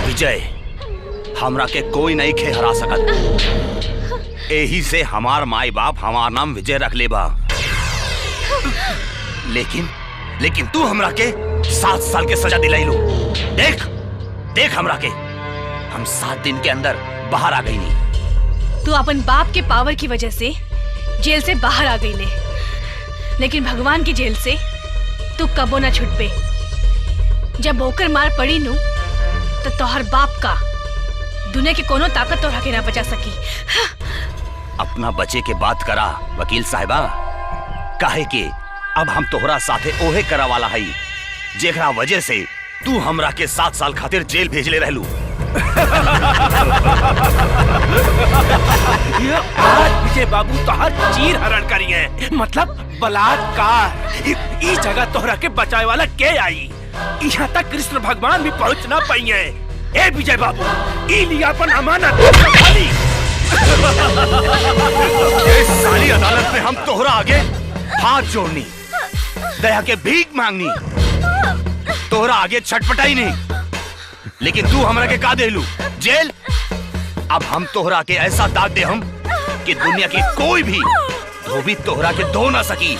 विजय, हमरा के कोई नहीं खे हरा सकत। यही से हमार माई बाप हमार नाम विजय रख ले बा। लेकिन तू हमरा के 7 साल के सजा दिलाई लो। देख हमरा के, हम 7 दिन के अंदर बाहर आ गई नहीं। तू अपन बाप के पावर की वजह से जेल से बाहर आ गई ले, लेकिन भगवान की जेल से तू कबो ना छूट पे। जब ओकर मार पड़ी नू तो तोहर बाप का दुनिया की कोनो ताकत तोहरा के ना बचा सकी। अपना बचे के बात करा वकील साहिबा, काहे के अब हम तोहरा साथे ओहे करा वाला हई जेकरा वजह से तू हमरा के 7 साल खातिर जेल भेजले रहलू। आज विजय बाबू तोहर चीर हरण करी है, मतलब बलात्कार। इस जगह तोहरा के बचाए वाला के आई? यहाँ तक कृष्ण भगवान भी पहुँच ना पाई है। ए विजय बाबू, ई लिया अपन अमानत। इस साली अदालत में हम तोहरा आगे हाथ जोड़नी, दया के भीख मांगनी, तोहरा आगे छटपटाई नहीं, लेकिन तू हमरा के का देलू? जेल। अब हम तोहरा के ऐसा दाद दे हम कि दुनिया की कोई भी धोबी तोहरा के धो ना सकी।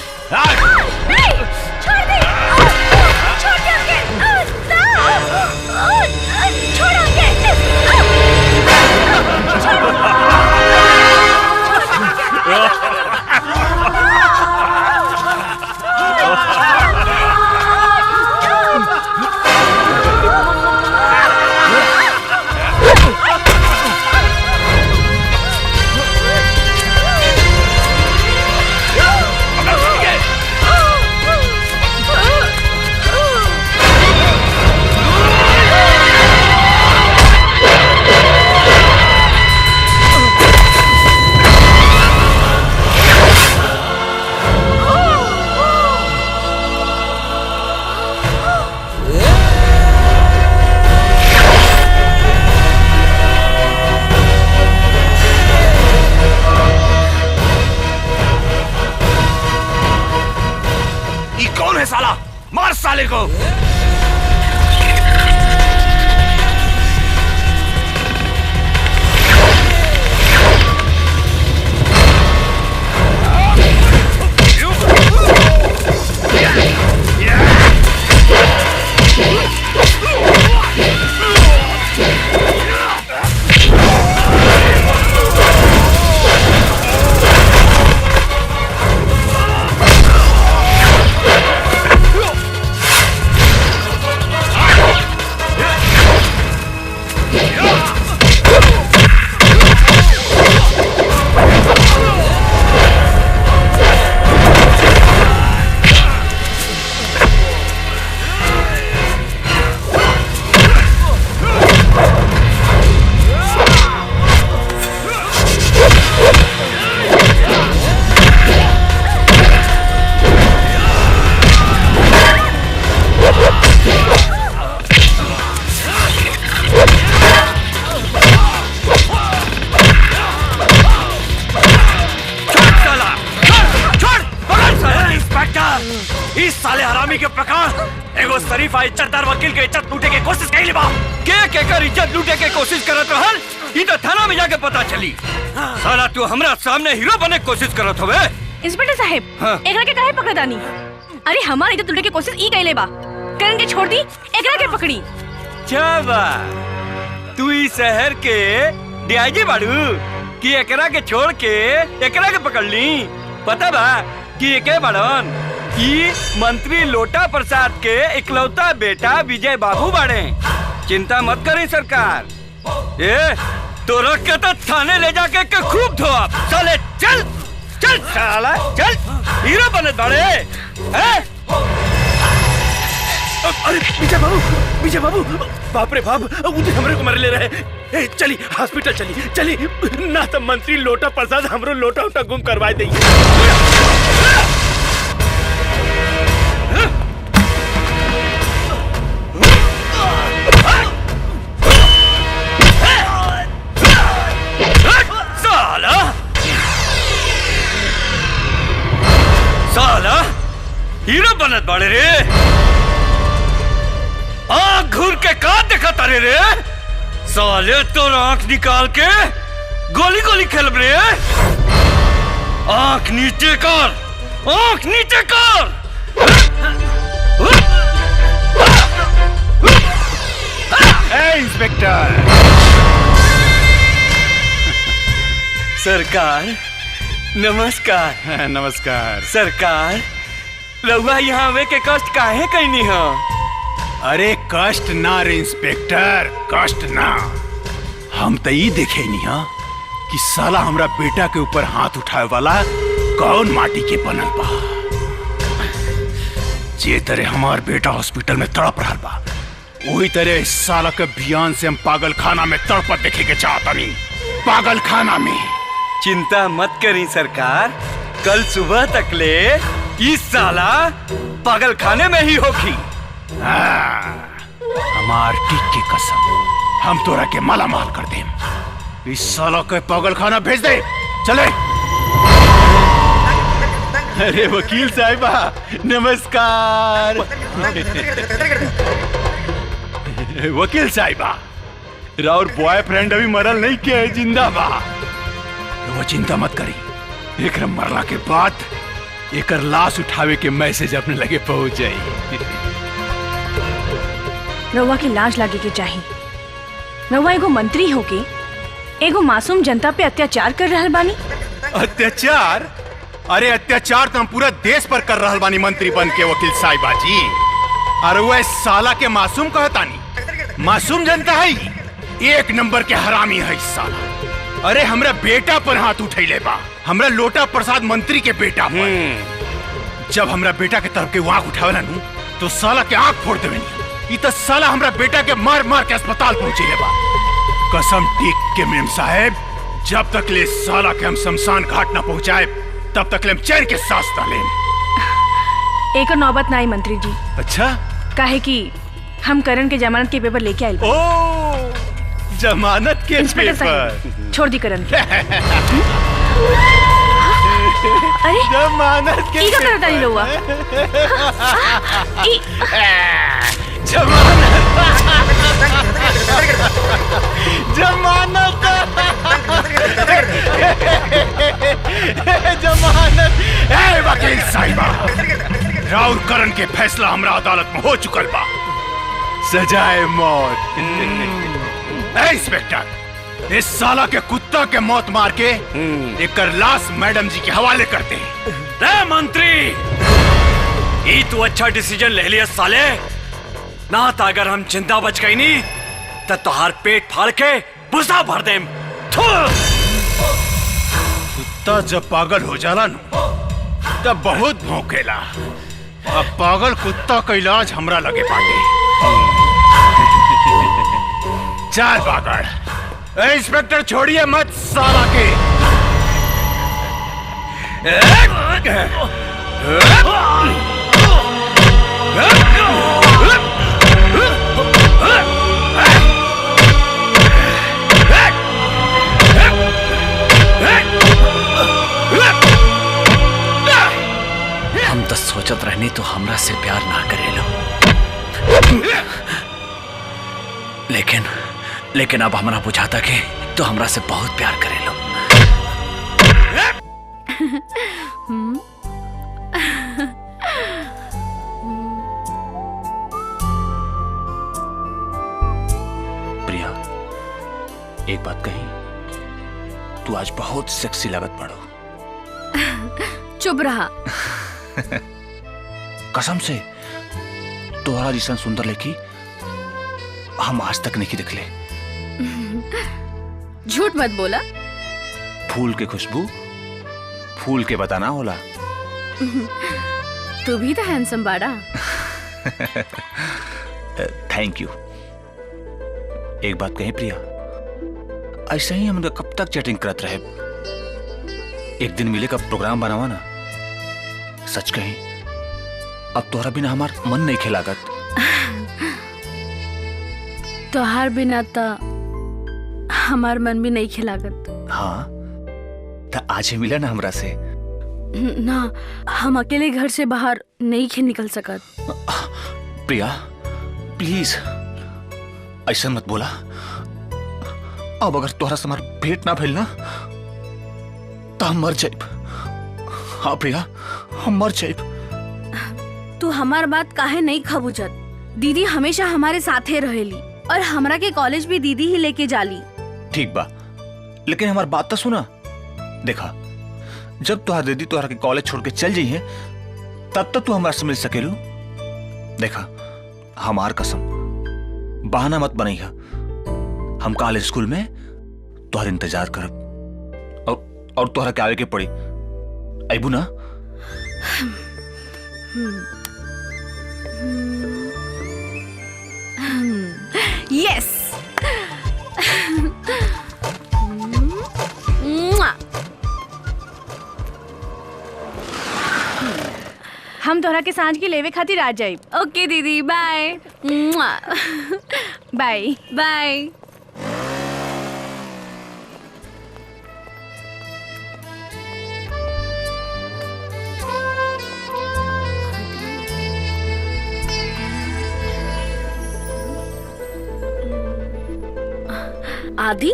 साला मार साले को। इस साले हरामी के पकड़। एगो शरीफ इज्जतदार वकील के इज्जत लूटे के कोशिश कइले बा। के कर इज्जत लूटे के कोशिश करत रहल, ई तो थाना में जाके पता चली। साला तू हमरा सामने हीरो बने के कोशिश करत होवे। इंस्पेक्टर साहब, एकरा के काहे पकड़दानी? अरे हमार इज्जत लूटे के कोशिश ई कइले बा, करन के छोड़ दी, एकरा के पकड़ी। चाबा तू इस शहर के डीआईजी बाड़ू कि एकरा के छोड़ के एकरा के पकड़ ली? पता बा कि एके बाड़न कि मंत्री लोटा प्रसाद के इकलौता बेटा विजय बाबू बाड़े। चिंता मत करें सरकार, ए तो रख के तो थाने ले जाके के खूब धोआ। चले चल चल साला चल, हीरो बने बाड़े। अरे विजय बाबू बाप रे बाप, उधर हमरे को मार ले रहे। चली हॉस्पिटल चली ना तो मंत्री लोटा प्रसाद हमरो लोटा उटा गुम करवा देंगे। साला हीरो बनत बाड़े रे। आँख घूर के का देखा तारे रे? साले तो आंख निकाल के गोली गोली खेल रहे हैं। आंख नीचे कर, आंख नीचे कर। इंस्पेक्टर। सरकार नमस्कार। नमस्कार। सरकार रउआ यहाँ आवे के कष्ट काहे कैनी हो? अरे कष्ट ना रे इंस्पेक्टर, कष्ट ना। हम तो ये देखे नहीं हा कि साला हमरा बेटा के ऊपर हाथ उठाए वाला कौन माटी के बनल बा। जे तरह हमार बेटा हॉस्पिटल में तड़प रहा बा, वही तरह इस साला के बयान से हम पागल खाना में तड़पत देखे के चाहता नहीं। पागल खाना में। चिंता मत करी सरकार, कल सुबह तक ले इस साला पागल खाने में ही होगी। हमार टिक की कसम, हम तोरा के माला माल कर दें। इस साला के पागल खाना भेज दे। चले। अरे वकील साहिबा नमस्कार। वकील साहिबा, राउर बॉयफ्रेंड अभी मरल नहीं के, जिंदा बा। वो चिंता मत करी, एक मरला के बाद एक लाश उठावे के मैसेज अपने लगे पहुंच जाई। रउआ की लाज लागे के चाहिए। रउआ एगो मंत्री होके एगो मासूम जनता पे अत्याचार कर रहल बानी। अत्याचार? अरे अत्याचार तो हम पूरा देश पर कर रहल बानी मंत्री बन के वकील साहिबा जी। अरे वो साला के मासूम कहतानी, मासूम जनता है, एक नंबर के हरामी है इस साला। अरे हमरा बेटा पर हाथ उठैले बा, हमरा लोटा प्रसाद मंत्री के बेटा पर। जब हमरा बेटा के तरफ के आंख उठावेला नु तो साला के आंख फोड़ देवे। ई तो साला हमरा बेटा के मार मार के अस्पताल पहुंचेले बा। कसम टिक के मेम साहब, जब तक ले साला के हम शमशान घाट ना पहुंचाए तब तक ले हम चैन के सांस ना लें। एक नौबत ना आई मंत्री जी। अच्छा? काहे कि हम करण के जमानत के पेपर लेके आए। ओ, जमानत के इंस्पेक्टर पेपर। साहब छोड़ दी करण के। अरे जमानत के ई का करता नहीं लोगा। जमानत जमानत। ए वकील साहिबा, राउर करण के फैसला हमरा अदालत में हो चुकल बा। सजाए मौत। इंस्पेक्टर, इस साला के कुत्ता के मौत मार के एक लाश मैडम जी के हवाले करते हैं। मंत्री, ये तू अच्छा डिसीजन ले लिया साले। ना तो अगर हम जिंदा बच गई नहीं तो तुहार पेट फाड़ के भूसा भर देम। कुत्ता जब पागल हो जाला नु तब बहुत भौंकेला। अब पागल कुत्ता का इलाज हमरा लगे बाटे। चल पागल। इंस्पेक्टर छोड़िए मत साला के। हम तो सोचत रहने तो हमरा से प्यार ना करेलो, लेकिन अब हमरा बुझाता के तो हमरा से बहुत प्यार करेलो। प्रिया, एक बात कही, तू आज बहुत सेक्सी लगत पड़ो। चुप रहा। कसम से तोहरा जैसा सुंदर लड़की हम आज तक नहीं दिखले। झूठ मत बोला। फूल के खुशबू फूल के बताना होला। तू भी तो हैंडसम बाड़ा। Thank you. एक बात कही प्रिया, ऐसा ही हम कब तक चैटिंग करते रहे? एक दिन मिले का प्रोग्राम बनावा ना। सच कही, अब तोहरा बिना हमार मन नहीं खिलागत। तोहार बिना तो हमार मन भी नहीं खिलागत। हाँ, तो आज ही मिला ना हमरा से। ना, हम अकेले घर से बाहर नहीं खे निकल सकत। प्रिया प्लीज ऐसा मत बोला। अब अगर तोहरा से हमार भेंट ना भइल ना तो हम मर जाइब। हाँ प्रिया, हम मर जाइब। तू हमार बात काहे नहीं खबुजत? दीदी हमेशा हमारे साथे रहेली और हमरा के कॉलेज भी दीदी ही लेके जाली। ठीक बा, लेकिन हमार बात तो सुना। देखा, जब तुहार दीदी तुहार के कॉलेज छोड़ के चल जाइए तब तक तू हमारे से मिल सकेलू। देखा, हमार कसम, बहाना मत बनैया। हम कॉलेज स्कूल में तुहार इंतजार करब और तुहरा के आवे के पड़ी। अबू ना? यस। हम तोहरा के सांझ की लेवे खातिर आ जाइब। ओके दीदी, बाय। By by. आदि?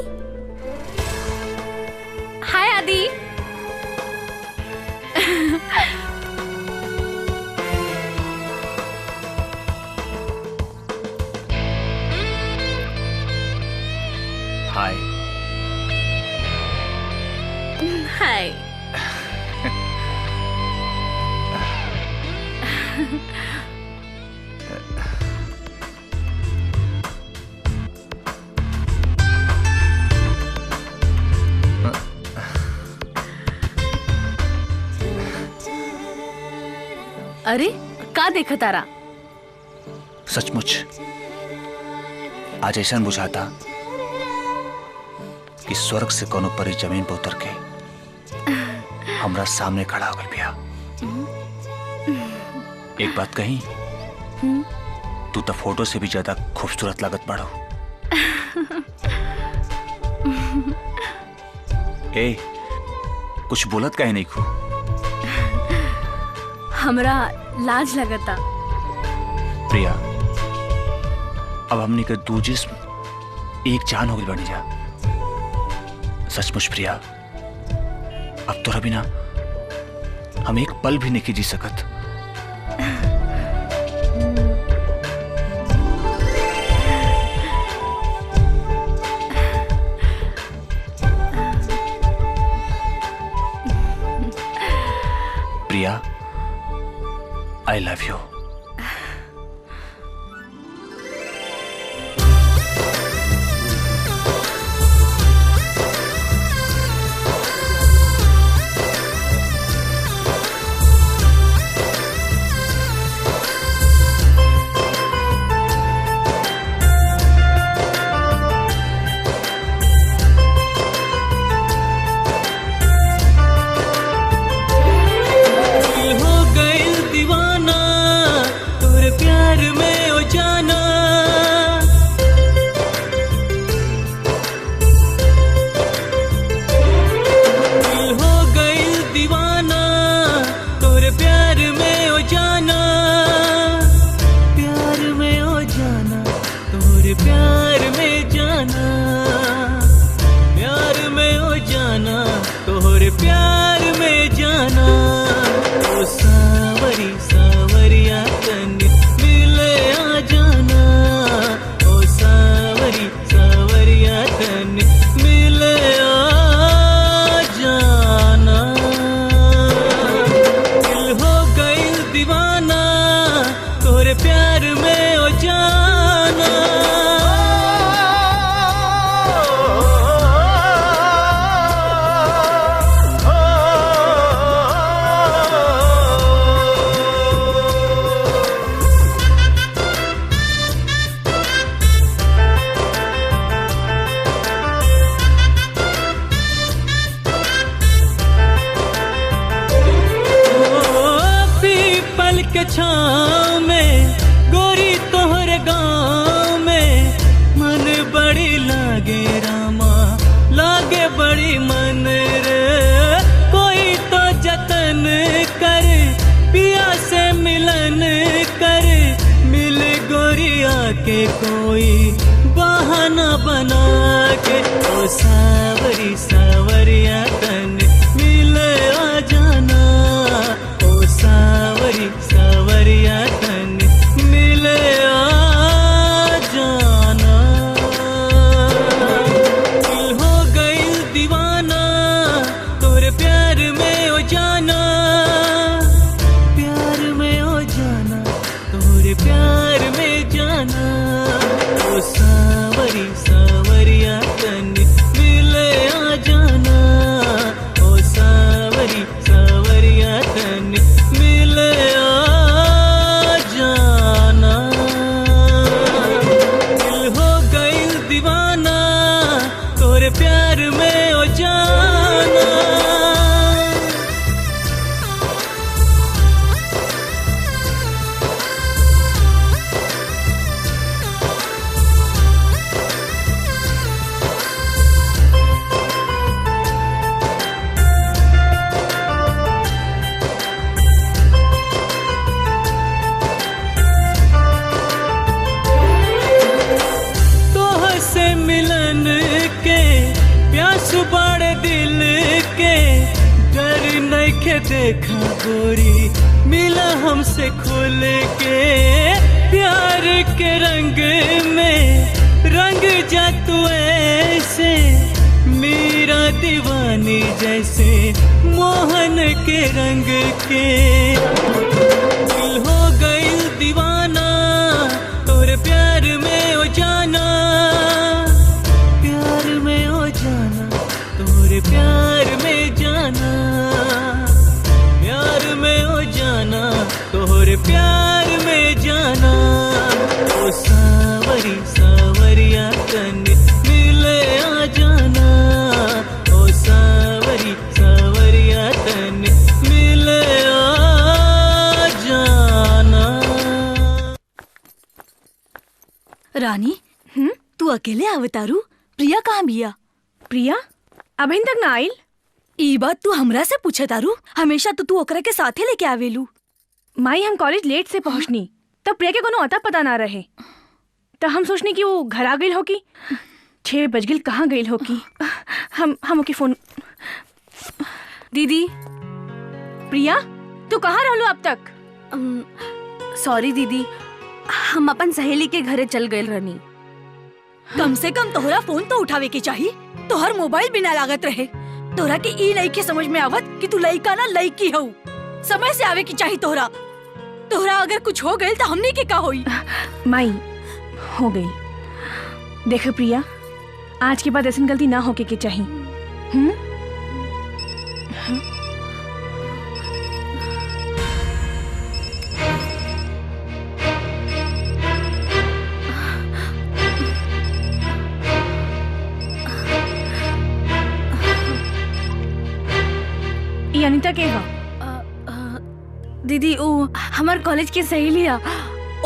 हाय आदि। हाय। हाय। अरे का देखा तारा? सचमुच आज ऐसा बुझाता कि स्वर्ग से कोनो परी जमीन पर उतर के हमरा सामने खड़ा हो गई भैया। एक बात कही, तू तो फोटो से भी ज्यादा खूबसूरत लागत बाड़ो। ए, कुछ बोलत काहे नहीं खू? हमरा लाज लगता। प्रिया, अब हमने के दो जिस्म एक जान हो गई बनी जा। सचमुच प्रिया, अब तोरा बिना हम एक पल भी नहीं जी सकत। Priya, I love you. कोई बहाना बना के ओ सावरी सावरिया तन मिले आ जाना, ओ सावरी सावरिया तन मिले आ जाना। दिल हो गई दीवाना तोरे प्यार में ओ जाना, प्यार में ओ जाना, तोरे प्यार में जाना। ओ सावरी सावरिया तन मिले आ जाना, ओ सावरी सावरिया तन मिले आ जाना। दिल हो गई दीवाना तोरे प्यार में ओ जाना। से मिलन के प्यास बड़े दिल के डर नहीं के देखा गोरी मिला हमसे खुल के। प्यार के रंग में रंग जा तू ऐसे मेरा दीवानी जैसे मोहन के रंग के। दिल हो गई दीवाना तोरे प्यार में ओ जाना, प्यार में ओ जाना, तोरे प्यार में जाना, प्यार में ओ जाना, तोरे प्यार में जाना। ओ सावरी सावरिया तन मिले आ जाना, ओ सावरी सावरिया तन मिले आ जाना। रानी तू अकेले आवतारू? प्रिया कहाँ बिया? प्रिया अभी तक ना आइल? ई बात तू हमरा से पूछे तारू? हमेशा तो तू ओकरा के साथे लेके आवेलू। माई हम कॉलेज लेट से पहुंचनी तब प्रिया के कोनो अता पता ना रहे, तो हम सोचनी कि वो घर आ गई होगी। 6 बज गई, कहाँ गई होगी। हम ओके फोन। दीदी प्रिया तू कहाँ रहलू अब तक? सॉरी दीदी, हम अपन सहेली के घरे चल गए रहनी। कम से कम तोहरा फोन तो उठावे के चाहिए, तोहर मोबाइल बिना लागत रहे। तोहरा के ई नहीं के समझ में आवत कि तू लइका ना लइकी हो। समय से आवे की चाहिए तोहरा। तोहरा अगर कुछ हो गए तो हमने के का होई? माई हो गई। देख प्रिया, आज के बाद ऐसी गलती ना होके के चाहिए। ये अनीता के हो? दीदी ओ हमार कॉलेज के सहेली है,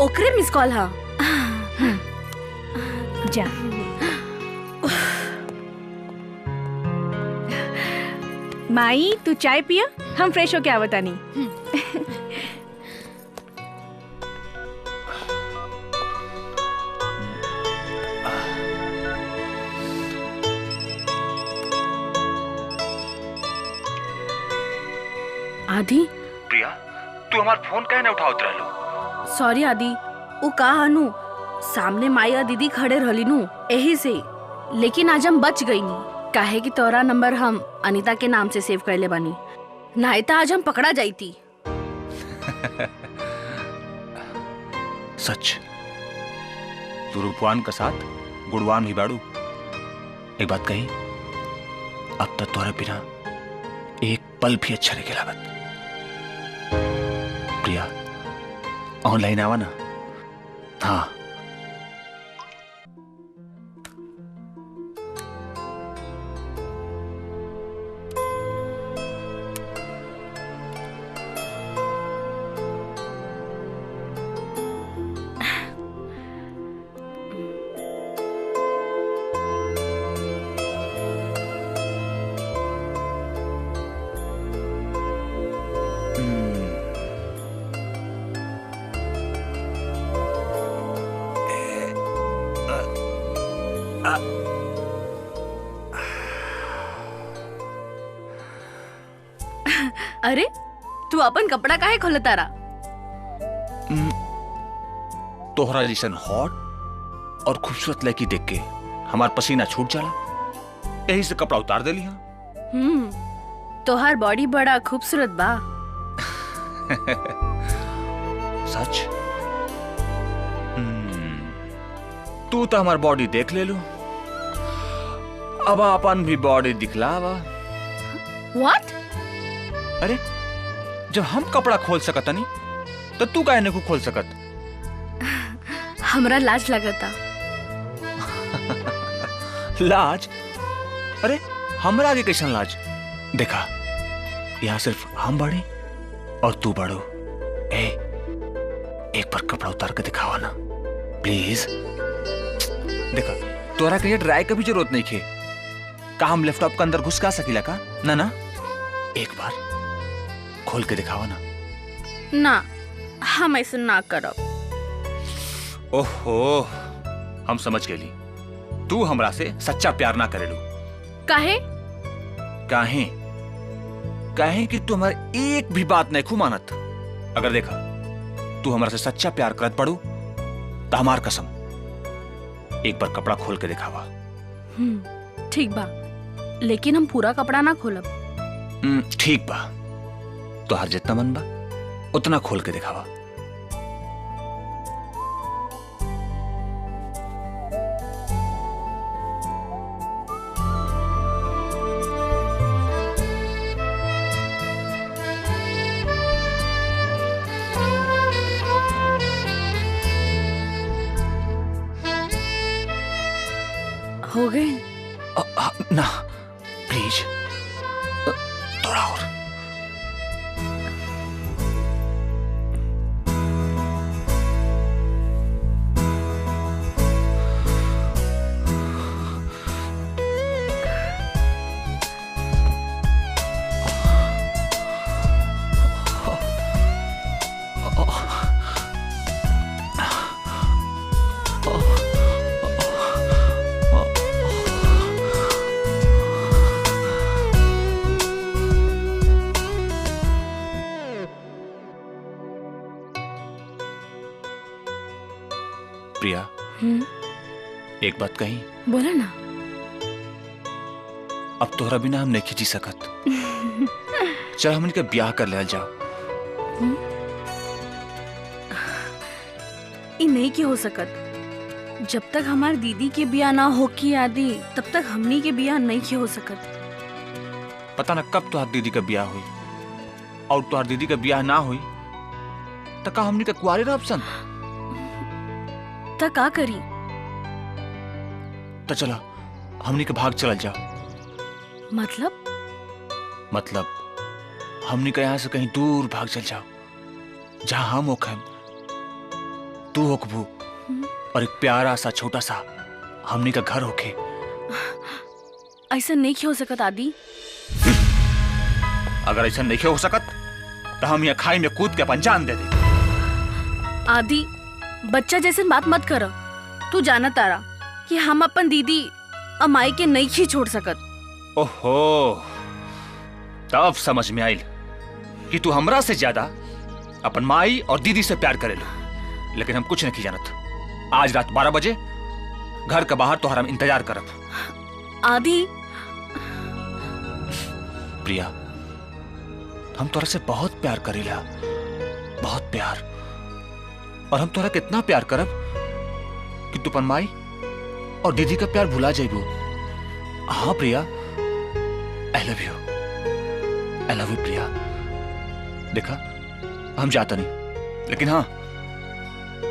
ओकरे मिस कॉल है। जा माई तू चाय पिया, हम फ्रेश होके आवता नहीं। आदि प्रिया तू हमार फोन काहे ना उठावत रहलू? सॉरी आदि, वो कहा नु सामने माया दीदी खड़े रहली नु यही से, लेकिन आज हम बच गई नी। काहे कि तोरा नंबर हम अनीता के नाम से सेव कर ले बानी, नहीं तो आज हम पकड़ा जाती। सच तू रूपवान का साथ गुणवान भी बाड़ू। एक बात कही, अब तक तोरा बिना एक पल भी अच्छा नहीं लागत। प्रिया ऑनलाइन आवा ना। हाँ अरे तू अपन कपड़ा काहे खोलतारा? तोहरा जैसन हॉट और खूबसूरत लड़की देख के हमार पसीना छूट जाला, यही से कपड़ा उतार देली। तोहार बॉडी बड़ा खूबसूरत बा। सच? तू तो हमार बॉडी देख ले लू, अब अपन भी बॉडी दिखलावा। What? अरे जब हम कपड़ा खोल सकत नहीं तो तू काहे नहीं खोल सकत? हमरा लाज लगता। लाज? अरे हमरा आगे कैसन लाज? देखा, यहाँ सिर्फ हम बड़े और तू बड़ो। एक बार कपड़ा उतार के दिखावा ना प्लीज। देखा, तोरा के लिए ट्राई की भी जरूरत नहीं खे। का हम लैपटॉप के अंदर घुस का सकीला का? ना एक बार खोल के दिखावा ना। ना, हम ऐसा ना करब। ओहो, हम समझ गेली, तू हमरा से सच्चा प्यार ना करेलू। काहे? काहे कि तू हमारे एक भी बात नहीं खू मानत। अगर देखा तू हमरा से सच्चा प्यार करत पड़ू तो हमार कसम एक बार कपड़ा खोल के दिखावा। ठीक बा, लेकिन हम पूरा कपड़ा ना खोलब। ठीक बा, तो हर जितना मन बा उतना खोल के दिखावा। हो गए? ना प्लीज, थोड़ा और। प्रिया, एक बात कही? बोला ना। अब तोहरा बिना हम नहीं जी सकत। चल हम इनके ब्याह कर ले जाओ। ये नहीं की हो सकत। जब तक हमार दीदी के ब्याह ना हो की आदि, तब तक हमनी के ब्याह नहीं की हो सकत। पता ना कब तुहार दीदी का ब्याह हुई, और तुहार दीदी का ब्याह ना हुई तो का हमनी का कुआरे रह ऑप्शन? तो का करी? तो चला हमनी के भाग चल जाओ। मतलब हमनी का यहाँ से कहीं दूर भाग चल जाओ, जहां हम होखम, तू होखबू, और एक प्यारा सा छोटा सा हमनी का घर होखे। ऐसा नहीं हो सकत आदि। अगर ऐसा नहीं हो सकत तो हम यहाँ खाई में कूद के अपन जान दे दे। आदि, बच्चा जैसे बात मत कर। तू जाना तारा कि हम अपन दीदी अमाई के नहीं ही छोड़ सकत। ओहो, तब समझ में आइल कि तू हमरा से ज्यादा अपन माई और दीदी से प्यार करेलू। लेकिन हम कुछ नहीं जानत। आज रात 12 बजे घर के बाहर तोहरा हम इंतजार करब। आदि, प्रिया, हम तोरा से बहुत प्यार करेला, बहुत प्यार। और हम तोरा कितना प्यार करब कि तू अपन माई और दीदी का प्यार भुला जाइबू। हाँ प्रिया, आई लव यू प्रिया। देखा, हम जाता नहीं, लेकिन हाँ,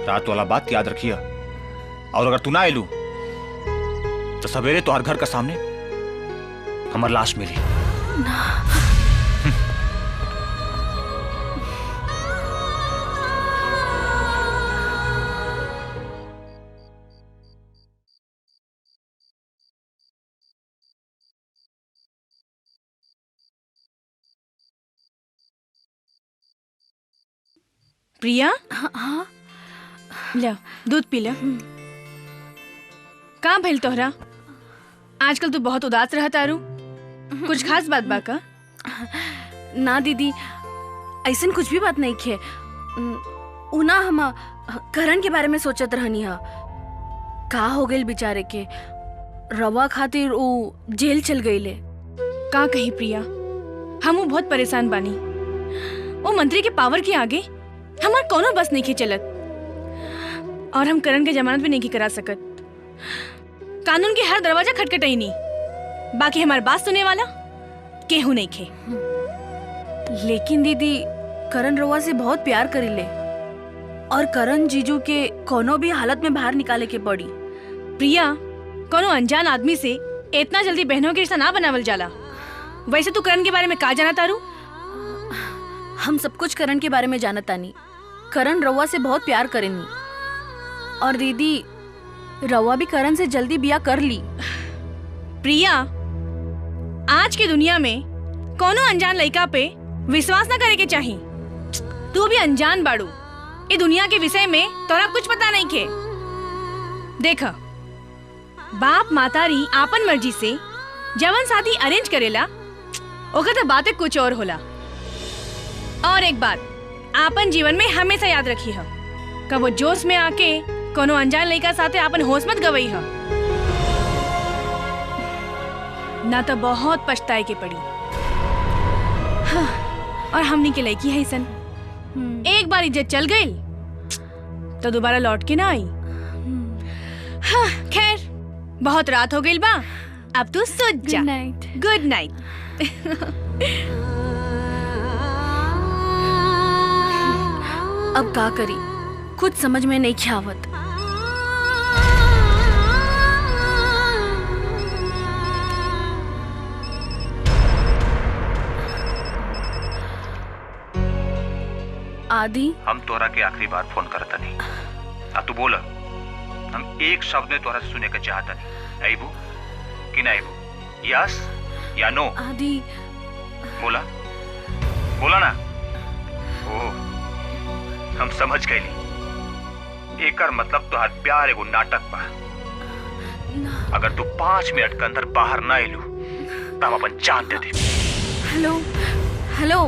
रात वाला बात याद रखिए। और अगर तू ना आयलू तो सवेरे तो हर घर का सामने हमार लाश मिली। प्रिया, हाँ, ले दूध पी ले। कहाँ भइल तोहरा? आजकल तू बहुत उदास रहत आरू। कुछ खास बात बा का? ना दीदी, ऐसन कुछ भी बात नहीं खे। उना हम करण के बारे में सोचत रहनी हा। का हो गइल बेचारे के, रवा खातिर वो जेल चल गईले। का कही प्रिया, हम बहुत परेशान बानी। वो मंत्री के पावर के आगे हमार कोनो बस नहीं चलत, और हम करण के जमानत भी नहीं करा सकत। कानून के हर दरवाजा खटखटाई नहीं, बाकी हमारी बात सुनने वाला केहू नहीं खे। लेकिन दीदी, करण रवा से बहुत प्यार करीले, और करण जीजू के कोनो भी हालत में बाहर निकाले के पड़ी। प्रिया, कोनो अनजान आदमी से इतना जल्दी बहनों के रिश्ता ना बनावल जाला। वैसे तू करण के बारे में का जाना तारू? हम सब कुछ करण के बारे में जानता नहीं। करण रवा से बहुत प्यार करेनी, और दीदी रवा भी करण से जल्दी बिया कर ली। प्रिया, आज की दुनिया में कोनो अनजान लड़का पे विश्वास ना करे के चाहिए। तू भी अनजान बाड़ू, ये दुनिया के विषय में तोरा कुछ पता नहीं खे। देख, बाप मातारी आपन मर्जी से जवन शादी अरेंज करेला, ओकर तो बातें कुछ और होला। और एक बात आपन जीवन में हमेशा याद रखी है, कब वो जोश में आके कोनो अनजान लड़का साथे आपन होश मत गवई है, ना तो बहुत पछताए के पड़ी। हाँ, और हमनी के लड़की है सन, एक बार इज्जत चल गई तो दोबारा लौट के ना आई। हाँ, खैर बहुत रात हो गई बा, अब तू सो जा। Good night. Good night. अब का करी, कुछ समझ में नहीं ख्यावत। आदि, हम तोरा के आखिरी बार फोन करता नहीं। अब तू बोला, हम एक शब्द ने तोरा से सुने के चाहता नहीं। आईबू कि ना आईबू, यस या नो? आदि, बोला बोला ना। ओ, हम समझ गए। एकर मतलब तोहार प्यार एगो नाटक बा। अगर तू 5 मिनट के अंदर बाहर ना आइलू तो हम अपन जान दे दे। हेलो हेलो,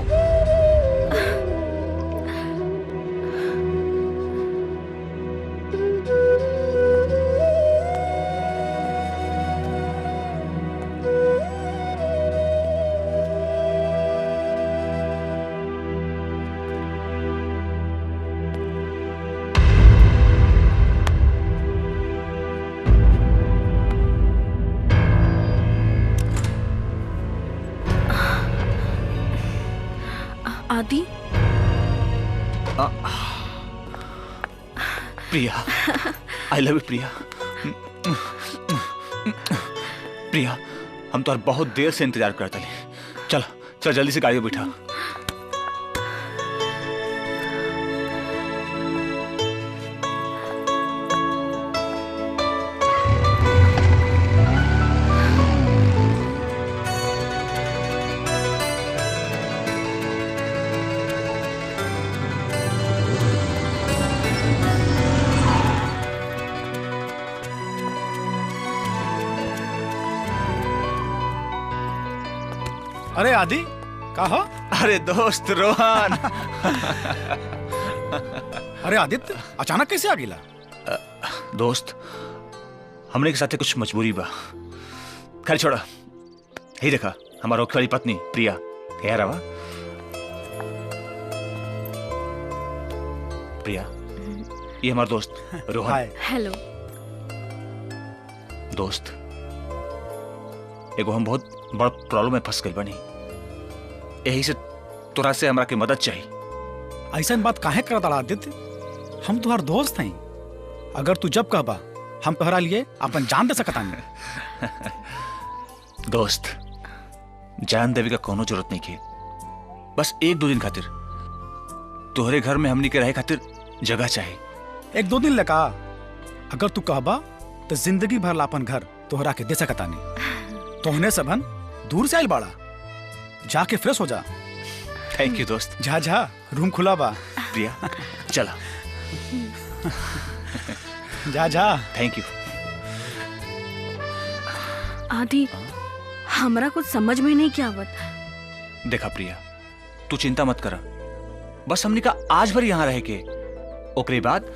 आदि, प्रिया, आई लव यू प्रिया। प्रिया, हम तो बहुत देर से इंतजार करते हैं। चल चल जल्दी से गाड़ी में बैठा। अरे आदि, का हो? अरे दोस्त रोहन। अरे आदित्य, अचानक कैसे आ गिला? दोस्त, हमने के साथ कुछ मजबूरी बा। खैर छोड़ा, ही देखा हमारा वाली पत्नी प्रिया कह रहा। प्रिया, ये हमारा दोस्त रोहन। हाय। हेलो। दोस्त, एगो हम बहुत बड़ा प्रॉब्लम में फंस गए बनी, यही से तोरा से हमरा की मदद चाहिए। ऐसा बात काहे करता आदित्य? हम तुम्हार दोस्त हैं। अगर तू जब कहबा हम तोहरा लिए अपन जान दे सकता नहीं। दोस्त, जान देवी का कोनो जरूरत नहीं की। बस 1-2 दिन खातिर तोहरे घर में हमनी के रहे खातिर जगह चाहिए। 1-2 दिन लगा? अगर तू कहबा तो जिंदगी भर ला अपन घर तोहरा के दे सकता नहीं। तोहने सबन दूर से आइल बाड़ा, जाके फ्रेश हो जा। थैंक यू दोस्त। जा जा, रूम खुला बा। प्रिया, चला। जा जा। Thank you. आदि, हमरा कुछ समझ में नहीं क्या आवत। देखा प्रिया, तू चिंता मत करा, बस हमने का आज भर यहाँ रह के ओकरे बाद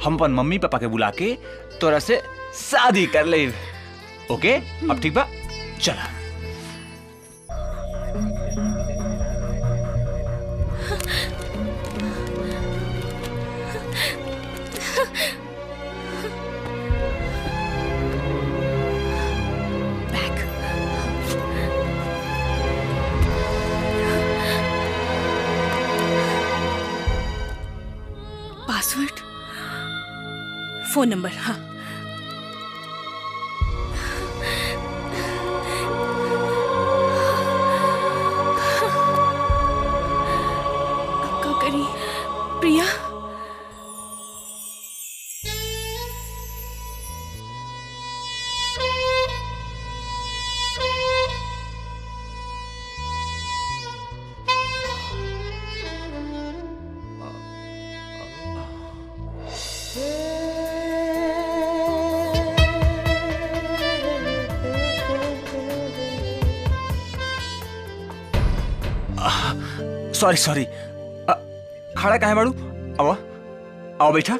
हम अपन मम्मी पापा के बुला के तोरा से शादी कर ले। ओके अब ठीक बा, चला। पासवर्ड, फोन नंबर, हाँ। अब क्या करी प्रिया? सॉरी सॉरी, खड़ा कहाँ है बाड़ू? आओ आओ बैठा।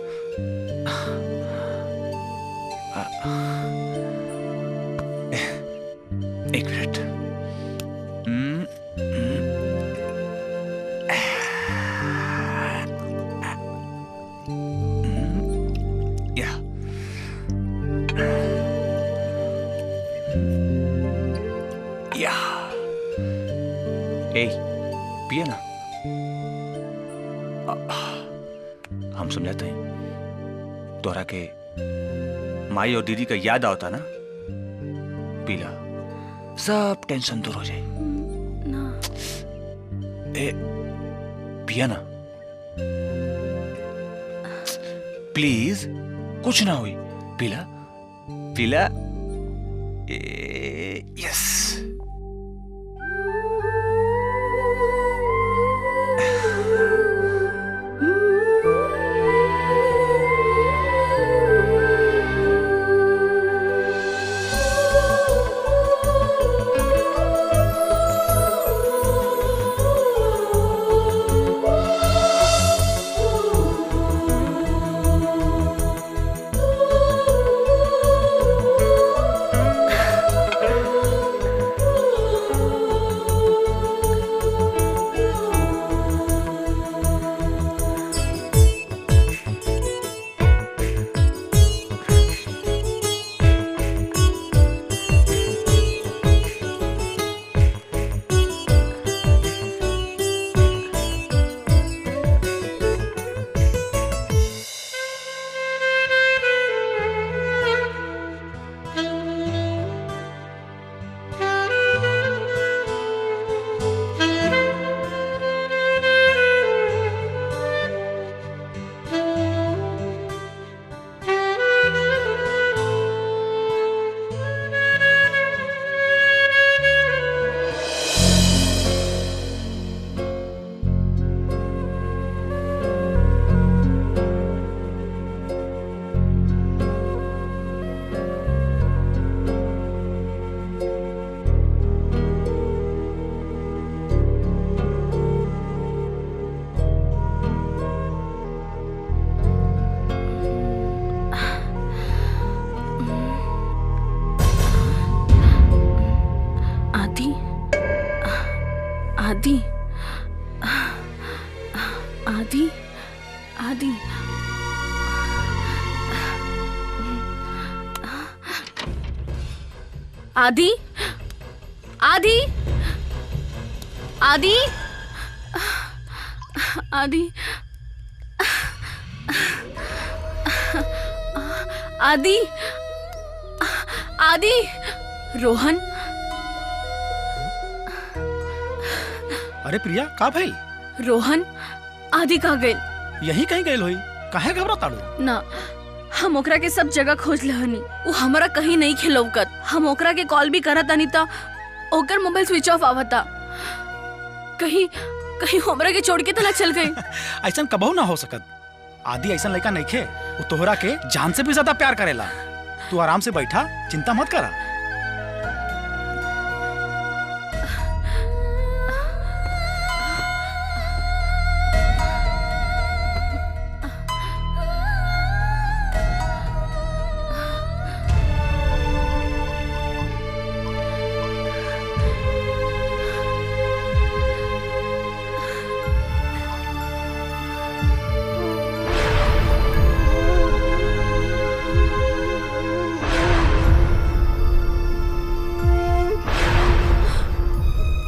एक मिनट। या या ए पिए ना, हम समझाते हैं तोहरा के माई और दीदी का याद आता ना, पीला सब टेंशन दूर हो जाए। ए पिया ना प्लीज, कुछ ना हुई, पीला पीला। यस आदि आदि आदि आदि आदि आदि आदि आदि आदि रोहन। अरे प्रिया का भाई? रोहन आदि कहाँ गए? यही कहीं गए होई, काहे घबराताड़ू? ना हम ओकरा के सब जगह खोज लहनी, वो हमारा कहीं नहीं खिलौकत। हम ओकरा के कॉल भी करत तानी ता ओकर मोबाइल स्विच ऑफ आवता। कहीं कहीं हमरा के छोड़ के तो ना चल गई। ऐसा कबहू ना हो सकत। आदि ऐसा लड़का नहीं खे, वो तोहरा के जान से भी ज्यादा प्यार करेला। तू आराम से बैठा, चिंता मत करा।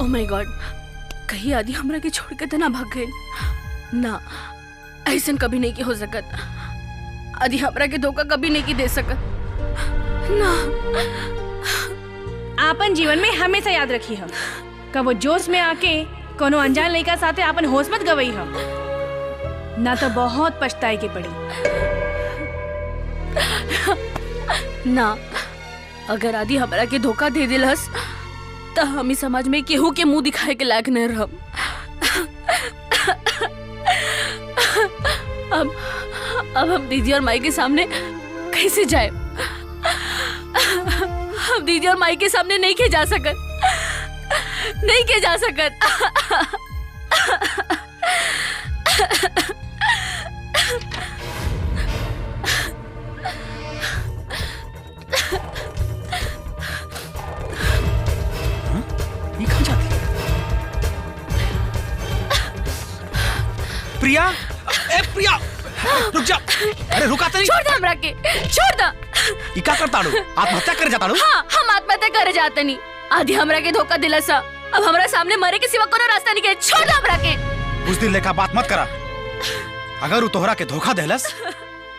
माय गॉड, कहीं आदि हमरा के छोड़ के तो ना भाग गए ना। ऐसा कभी नहीं की हो सकत। आदि हमरा के धोखा कभी नहीं की दे सकत ना। आपन जीवन में हमेशा याद रखी हो, कब वो जोश में आके कोनो अनजान लड़का साथे आपन होश मत गवई हो, ना तो बहुत पछताए के पड़ी। ना, अगर आदि हमरा के धोखा दे दिलस तो हम इस समाज में केहू के मुंह दिखाए के लायक नहीं रहब। अब हम दीदी और माई के सामने कैसे जाए? हम दीदी और माई के सामने नहीं के जा सकत, नहीं के जा सकत। ये कहाँ जाती है? प्रिया, ए प्रिया, रुक जा। अरे रुका तो नहीं। छोड़ दे हमरा के, छोड़ दे। ये क्या करता हूँ? आत्महत्या कर जाता हूँ? हाँ, हम आत्महत्या करे जाते नहीं। आदि हमरा के धोखा दिला सा, अब हमरा सामने मरे के सिवा कोनो रास्ता नहीं के। छोड़ दे हमरा के। उस दिन लेखा बात मत करा। अगर वो तोहरा के धोखा देलस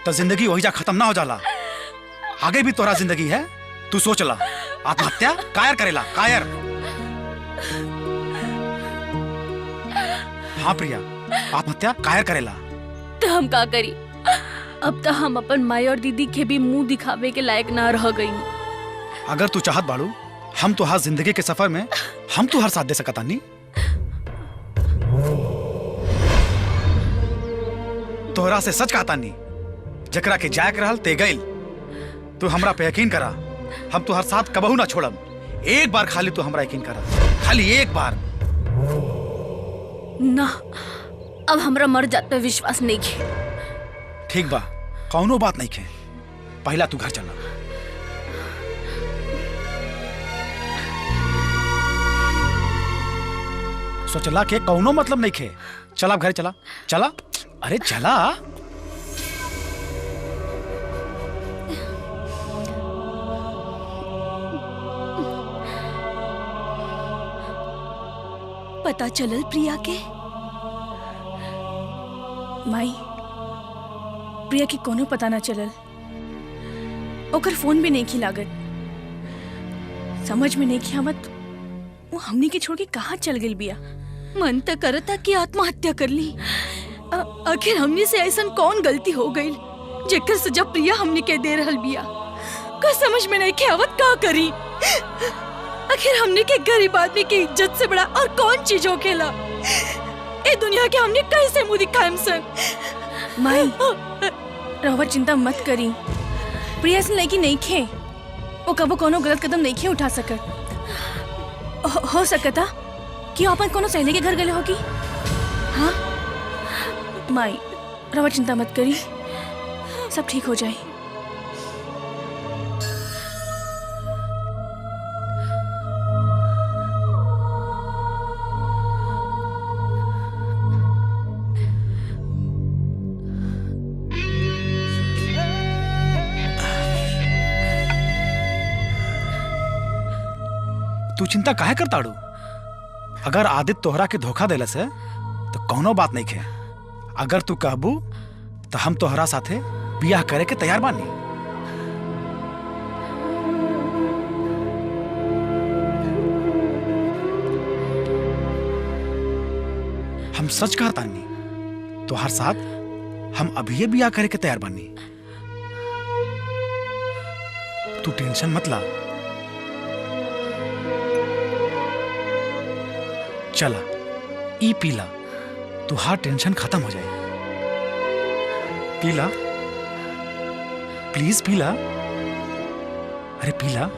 तो जिंदगी वही जा खत्म ना हो जाला। आगे भी तोहरा जिंदगी है, तू सोच ला। आत्महत्या कायर करेला, कायर। हाँ प्रिया, आत्महत्या कायर करेला। तो हम का करी? अब तो हम अपन माई और दीदी के भी मुंह दिखावे के लायक ना रह गई। अगर तू चाहत बाड़ू, हम तो हर जिंदगी के सफर में हम तो हर साथ दे सकता नहीं। तोहरा से सच कहता नहीं, जकरा के जाय के रहल ते गइल। तू हमरा पे यकीन करा, हम तो हर साथ कबहू ना छोड़म। एक बार खाली तू हमरा यकीन करा, खाली एक बार। ना, अब हमरा मर जाते विश्वास नहीं के। ठीक बा, कौनो बात नहीं खे। पहला तू घर चला। सोचला के कौनो मतलब नहीं खे। चला घर चला, चला। अरे चला। पता चलल प्रिया के? माई, प्रिया की कोनो पता ना चलल। ओकर फोन भी नहीं की लागत। समझ में नहीं आवत वो हमनी के छोड़ के कहाँ चल गई बिया। मन तो करता कि आत्महत्या कर ली। आखिर हमनी से ऐसा कौन गलती हो गई जेकर सजा प्रिया हमनी के दे रहल बिया? का समझ में नहीं आवत का करी। आखिर हमने के गरीब आदमी की इज्जत से बड़ा और कौन चीज होखेला? ए दुनिया के हमने कैसे मुंह दिखाएम सन? माई, रहुआ चिंता मत करी। प्रिया से लड़की नहीं खे, वो कबो कोनो गलत कदम नहीं खे उठा सकत। हो सकता कि वो अपन कोनो सहेली के घर गले होगी। हाँ माई, रहुआ चिंता मत करी, सब ठीक हो जाए। तू चिंता काहे करता डू? अगर आदित्य तोहरा के धोखा देलस है तो कौनो बात नहीं खे। अगर तू कहबू तो हम तोहरा साथे बियाह करे के तैयार बानी। हम सच कहता नहीं, तोहर साथ हम अभी बियाह करे के तैयार बानी। तू टेंशन मत ला। चला, ई पीला, तुहार टेंशन खत्म हो जाए। पीला, प्लीज पीला। अरे पीला।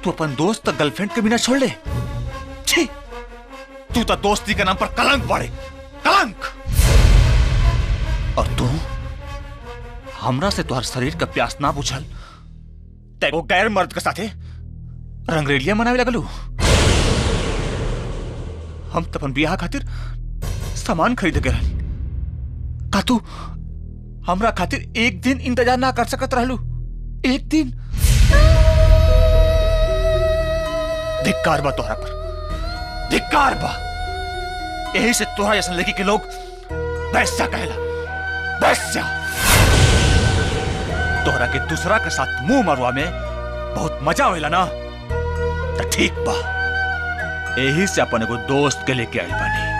तू अपन दोस्त गर्लफ्रेंड के बिना छोड़ ले? छी, तू तो दोस्ती के नाम पर कलंक पड़े, कलंक। और तू हमरा से तुहार शरीर का प्यास ना बुझल, तेगो गैर मर्द के साथे रंगरेलिया मनावे लगलू। हम तपन बियाह खातिर सामान खरीद के रहल, का तू हमरा खातिर एक दिन इंतजार ना कर सकत रहलू? एक दिन? धिक्कार बा तोहरा पर, धिक्कार बा। यही से तोहरा जैसा लड़की के लोग वैश्या कहला, वैश्या। तोहरा के दूसरा के साथ मुंह मरवा में बहुत मजा होइला ना, तो ठीक बा। यही से अपन एगो दोस्त के लेके आइल बानी।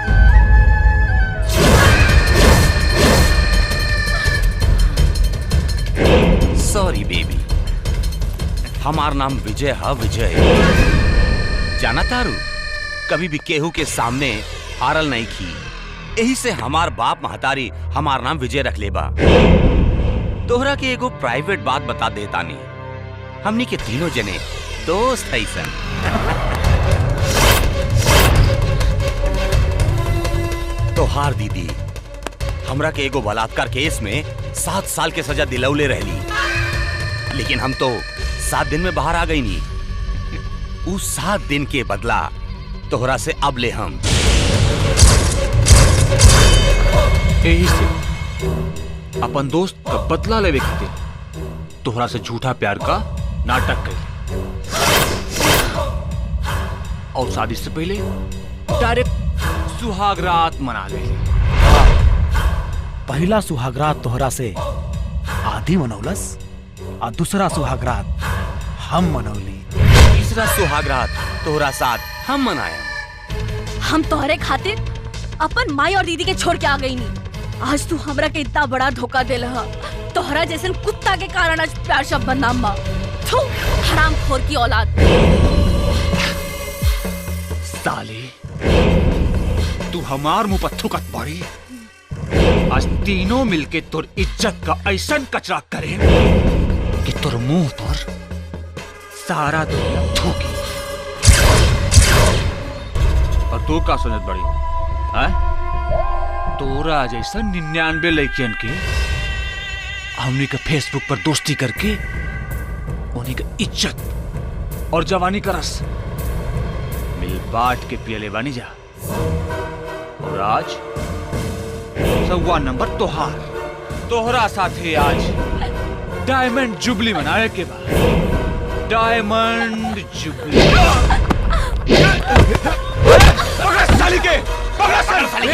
सॉरी बेबी, हमार नाम विजय है, विजय। जाना तारू, कभी भी केहू के सामने हारल नहीं की, यही से हमार बाप महतारी हमार नाम विजय रख ले बा। तोहरा के एगो प्राइवेट बात बता देतानी, हमनी के तीनों जने दोस्त है सन। तोहार दीदी हमरा के एगो बलात्कार केस में 7 साल के सजा दिलौले रहली, लेकिन हम तो 7 दिन में बाहर आ गई नी। उस 7 दिन के बदला तोहरा से अब ले हम। यही से अपन दोस्त का बदला लेवे खातिर तोहरा से झूठा प्यार का नाटक करी, और शादी से पहले डायरेक्ट सुहागरात मना ले। पहला सुहागरात तोहरा से आधी मनौलस, और दूसरा सुहागरात हम मनौली, तीसरा सुहागरात तोहरा साथ हम मनाया। हम तोहरे खातिर अपन माई और दीदी के छोड़ के आ गई नी। आज तू हमरा के इतना बड़ा धोखा देला हा। तोहरा जैसन कुत्ता के कारण आज प्यार शब्द बदनाम बा। थू, हरामखोर की औलाद। साले, तू हमार मुंह पर थूकत बाड़ी। आज तीनों मिलके तोर इज्जत का ऐसन कचरा करे कि तोर मुंह पर सारा दुनिया थूकी। और तू का सुनत बड़ी है? तोरा जैसा 99 लड़कियन के हमनी के फेसबुक पर दोस्ती करके उन्हीं का इज्जत और जवानी का रस मिल बांट के पियले बानी जा। और आज 1.25 नंबर तोहरा साथे आज डायमंड जुबली मनाए के बाद। Diamond jubilee. पकड़ साली के, पकड़ साली के।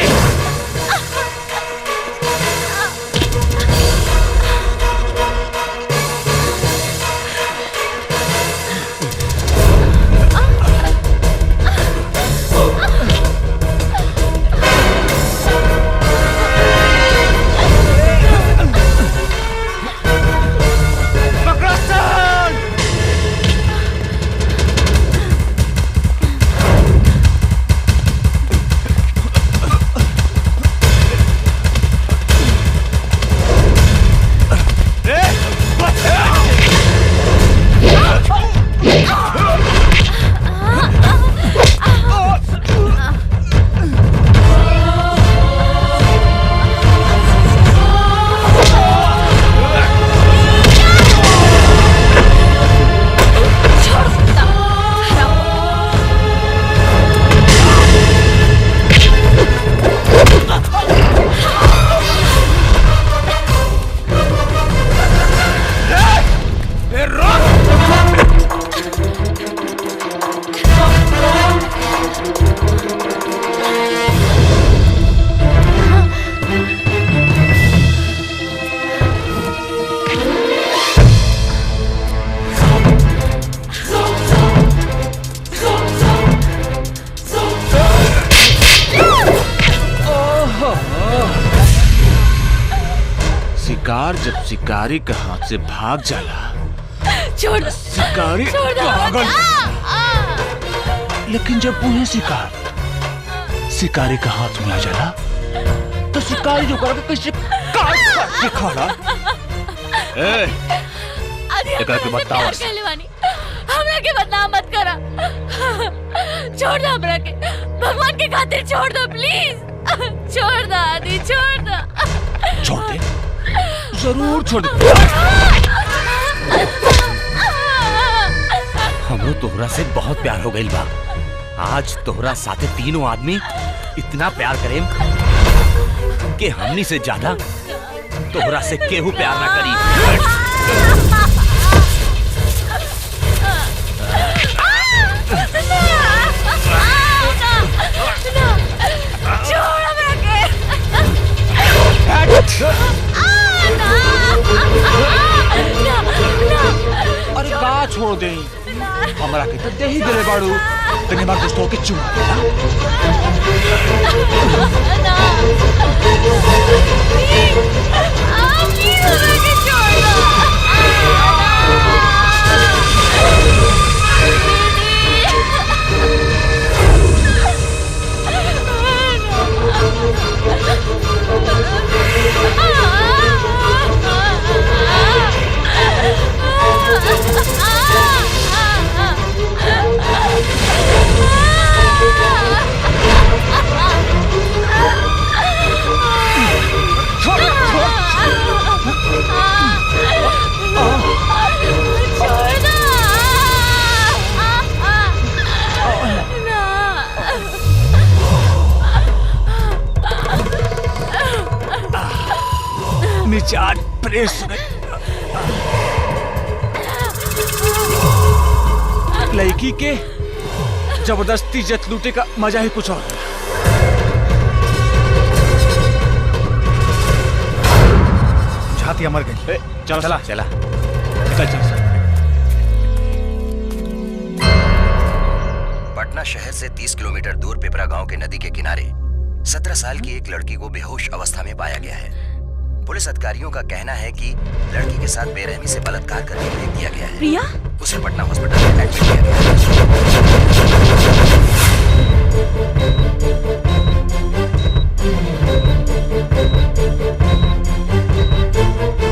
शिकार जब शिकारी के हाथ से भाग जाला, छोड़, शिकारी पागल। लेकिन जब उन्हें शिकारी का हाथ में आ जाला, तो शिकारी जो करके किसी काट के खाला। एकरा के बताओ, हमरा हमरा के बदनाम मत करा। छोड़ दो हमरा के, भगवान के खातिर छोड़ दो प्लीज। छोड़ दो आदि, छोड़ दो। छोड़ दे, जरूर छोड़ दे। हमरो तोहरा से बहुत प्यार हो गइल बा। आज तोहरा साथे तीनों आदमी इतना प्यार करेम कि हमनी से ज्यादा तोहरा से केहू प्यार ना करी। अरे का छोड़ दे, हमरा के तो दे ही दिले बाड़ू। तने बार दोस्तों के चुमा दे ना। निचाट प्रेस लड़की के जबरदस्ती इज्जत लूटे का मजा ही कुछ और है। झातिया मर गई। चलो चला चला चल। पटना शहर से 30 किलोमीटर दूर पिपरा गांव के नदी के किनारे 17 साल की एक लड़की को बेहोश अवस्था में पाया गया है। पुलिस अधिकारियों का कहना है कि लड़की के साथ बेरहमी से बलात्कार करके फेंक दिया गया है। प्रिया, उसे पटना हॉस्पिटल में एडमिट किया गया है।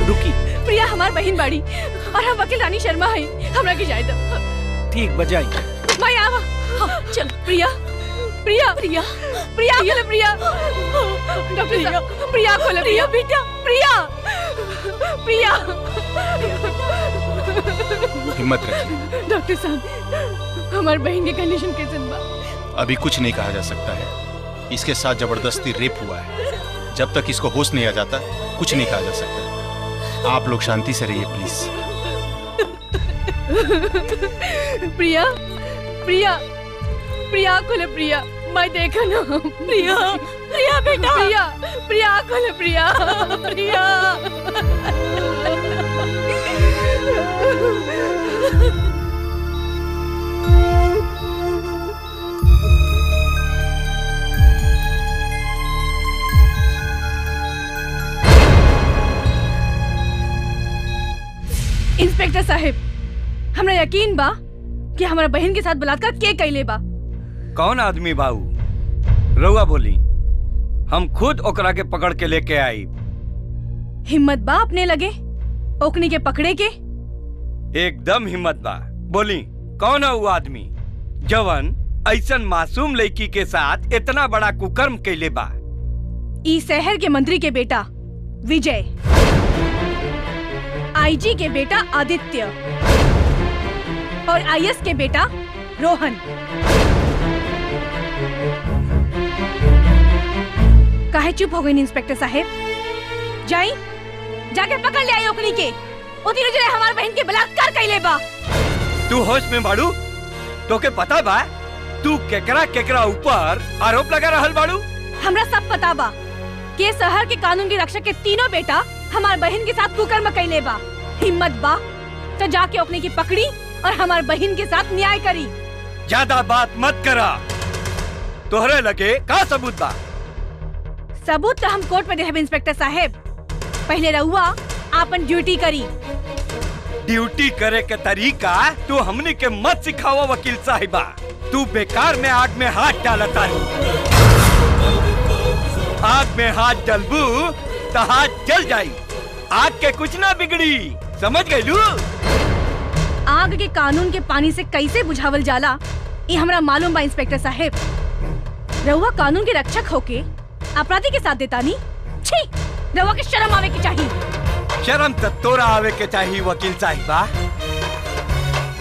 रुकी, प्रिया हमार बहन बाड़ी और हम वकील रानी शर्मा है। हमरा के जाए दो। ठीक बजाई। मैं आवा। हाँ, चल प्रिया, प्रिया, प्रिया, प्रिया, खोले प्रिया। डॉक्टर साहब, प्रिया खोले प्रिया बेटा, प्रिया, प्रिया। हिम्मत रखिए। डॉक्टर साहब, हमारी बहन की कंडीशन कैसे बा? अभी कुछ नहीं कहा जा सकता है। इसके साथ जबरदस्ती रेप हुआ है। जब तक इसको होश नहीं आ जाता कुछ नहीं कहा जा सकता। आप लोग शांति से रहिए प्लीज। प्रिया, प्रिया, प्रिया खोले प्रिया। मैं देखा ना। प्रिया, प्रिया बेटा, प्रिया, प्रिया खोले प्रिया, प्रिया। इंस्पेक्टर साहब, हमरा यकीन बा कि हमारा बहन के साथ बलात्कार के कैले बा। कौन आदमी बाऊ? रउआ बोली, हम खुद ओकरा के पकड़ के लेके आई। हिम्मत बा अपने लगे ओकनी के पकड़े के? एकदम हिम्मत बा। बोली, कौन है वो आदमी जवन ऐसन मासूम लड़की के साथ इतना बड़ा कुकर्म कैले बा? ई शहर के मंत्री के बेटा विजय, आईजी के बेटा आदित्य और आईएस के बेटा रोहन। काहे चुप हो गई इंस्पेक्टर साहब? जाई जाके पकड़ ले आई ओकनी के। उतनी जरे हमार बहन के बलात्कार कैले बा। तू होश में बाड़ू? तोके पता बा तू केकरा केकरा ऊपर आरोप लगा रहल बाड़ू? हमरा सब पता बा के शहर के कानून की रक्षा के तीनों बेटा हमार बहन के साथ कुकर्म कैले बा। हिम्मत बा तो जाके ओकनी की पकड़ी और हमार बहन के साथ न्याय करी। ज्यादा बात मत करा। तोहरे लगे का सबूत बा? सबूत तो हम कोर्ट में देहब इंस्पेक्टर साहब। पहले रहुआ आपन ड्यूटी करी। ड्यूटी करे के तरीका तू हमनी के मत सिखावा वकील साहिबा। तू बेकार में आग में हाथ डालता है। आग में हाथ डलबू तो हाथ जल जाई। आग के कुछ ना बिगड़ी, समझ गई लू? आग आग के कानून के पानी से कैसे बुझावल जाला ये हमरा मालूम बा इंस्पेक्टर साहब। रउआ कानून के रक्षक होके अपराधी के साथ देता नहीं। छी, रउआ के शर्म आवे की चाहिए। शर्म तो तोरा आवे के चाहिए वकील साहिबा।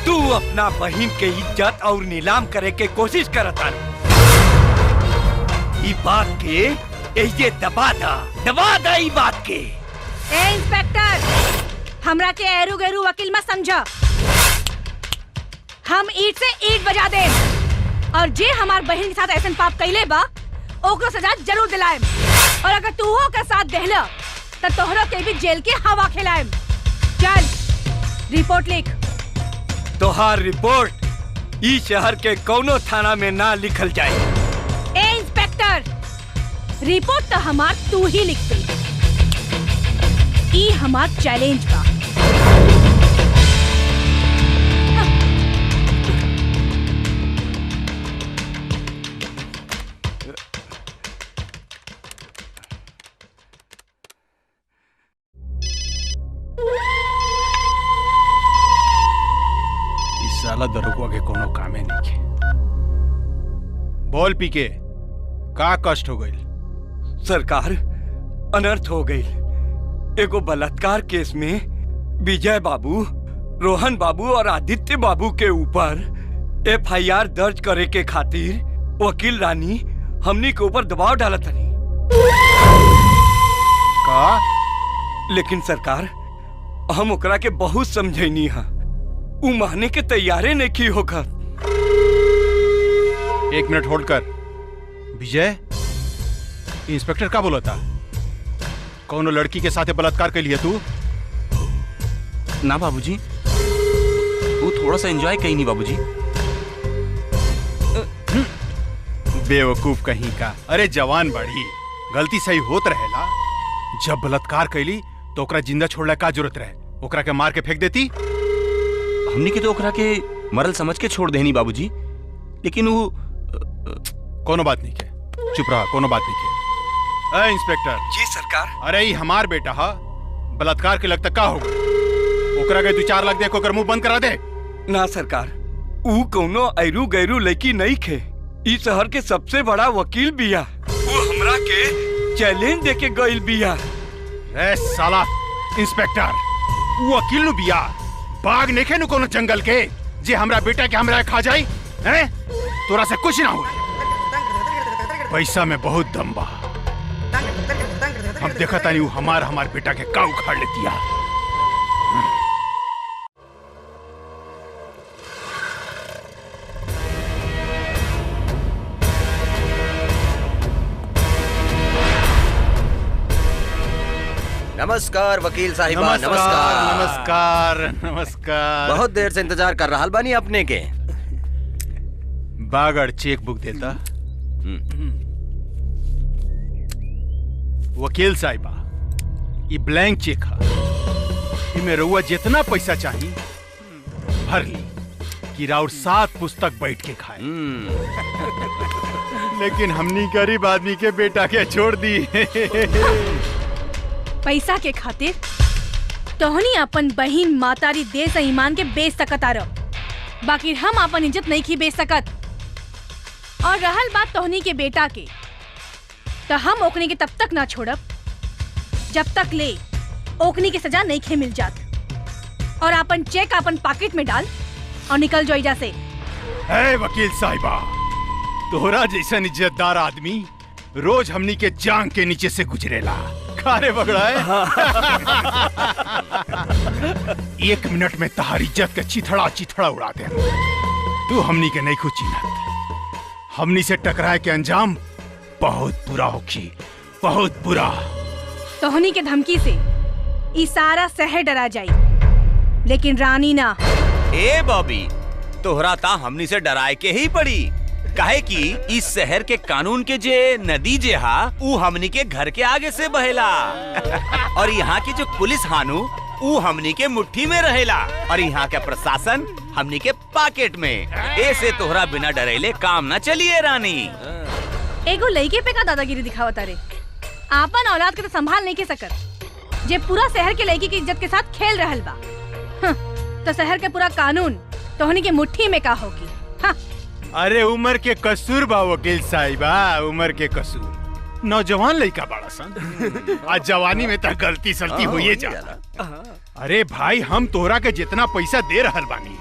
तू अपना बहन के इज्जत और नीलाम करे के कोशिश करता। ई बात के ऐसे दबा दा ई बात के। ए इंस्पेक्टर, हमरा के एरू गैरू वकील मत समझा। हम ईट से ईट बजा दे और जे हमार बहन के साथ ऐसा पाप कैले बा ओकरो सजा जरूर दिलाएम। और अगर तू हो के साथ देहला तो तोहरा के भी जेल के हवा खिलाएम। चल रिपोर्ट लिख। तोहार रिपोर्ट ई शहर के कौनो थाना में ना लिखल जाए। ए इंस्पेक्टर, रिपोर्ट तो हमार तू ही लिख दे। ई हमार चैलेंज बा। साला दरोगा के कोनो कामे नहीं के। बोल पीके, का कष्ट हो गई? सरकार, अनर्थ हो गई। एगो बलात्कार केस में विजय बाबू, रोहन बाबू और आदित्य बाबू के ऊपर FIR दर्ज करे के खातिर वकील रानी हमनी के ऊपर दबाव डाला तनी। का? लेकिन सरकार, हम ओकरा के बहुत समझैनी हा। उ माने के तैयारे नहीं की होगा। 1 मिनट होल्ड कर। विजय, इंस्पेक्टर का बोला था? कौनो लड़की के साथ बलात्कार के लिए तू? ना बाबूजी, वो थोड़ा सा एंजॉय कहीं नहीं बाबूजी। बेवकूफ कहीं का। अरे जवान बढ़ी, गलती सही होत रहेला। जब बलात्कार कैली तो ओकरा जिंदा छोड़ला का जरूरत रहे? ओकरा के मार के फेंक देती। हमनी के तो ओकरा के मरल समझ के छोड़ देनी बाबूजी, लेकिन वो कोनो बात नहीं के। चुप रहा, कोनो बात नहीं के। ए इंस्पेक्टर। जी सरकार। अरे ही हमार बेटा हा, बलात्कार के लगता का होगा? ओकरा के 2-4 लाख दे को मुंह बंद करा दे। ना सरकार, ऊ कौनो ऐरू गैरू लड़की नहीं खे। इस शहर के सबसे बड़ा वकील बिया। वो हमरा के चैलेंज दे के गइल बिया। ए साला इंस्पेक्टर, वो वकील नु बिया। बाग नेखे नु कोनो जंगल के जे हमरा बेटा के हमरा खा जाई हैं? तोरा से कुछ ना हो। पैसा में बहुत दम बा। हम देखा तानी वो हमार बेटा के का उखाड़ लेतिया। नमस्कार वकील साहिबा। नमस्कार नमस्कार नमस्कार। बहुत देर से इंतजार कर रहा बानी अपने के। बागड़ चेक बुक देता। वकील साहिबा, ये ब्लैंक चेक है। इमे रउआ जितना पैसा चाहिए भर ली कि राउर 7 पुस्तक बैठ के खाए। लेकिन हमनी गरीब आदमी के बेटा के छोड़ दी। पैसा के खातिर तोहनी अपन बहिन मातारी देश ईमान के बेच सकत आ रहो, बाकी हम अपन इज्जत नहीं की बेच सकत। और रहल बात तोहनी के बेटा के, तो हम ओकनी के तब तक ना छोड़ब जब तक ले ओकनी की सजा नहीं खे मिल जात। और अपन चेक अपन पॉकेट में डाल और निकल जाओ इजा से। ए वकील साहिबा, तोहरा जैसा इज्जतदार आदमी रोज हमनी के जांग के नीचे से गुजरेला। खारे बगड़ा है। 1 मिनट में तहारी इज्जत के चिथड़ा उड़ा दे। तू हमनी के नहीं चिन्हत। हमनी से टकराए के अंजाम बहुत बुरा होखी, बहुत बुरा। तोहनी के धमकी से ई सारा शहर डरा जाई, लेकिन रानी ना। ए बॉबी, तोहरा ता हमनी से डराए के ही पड़ी। काहे कि इस शहर के कानून के जे नदी जे हा ऊ हमनी के घर के आगे से बहेला। और यहाँ की जो पुलिस हानू ऊ हमनी के मुट्ठी में रहेला। और यहाँ का प्रशासन हमनी के पॉकेट में। ऐसे तोहरा बिना डरेले काम न चलिए रानी। एगो लड़के पे का दादागिरी दिखावता रे। आपन औलाद के तो संभाल नहीं के सकत, जे पूरा शहर के लड़की की इज्जत के साथ खेल रहल बा। तो शहर के पूरा कानून तोहनी के मुट्ठी में का होगी। हाँ। अरे उम्र के कसूर बा वकील साहिबा, उम्र के कसूर। नौजवान लड़का बड़ा सन, आज जवानी में तक गलती सलती हुई जाला। अरे भाई हम तोहरा के जितना पैसा दे रहल बानी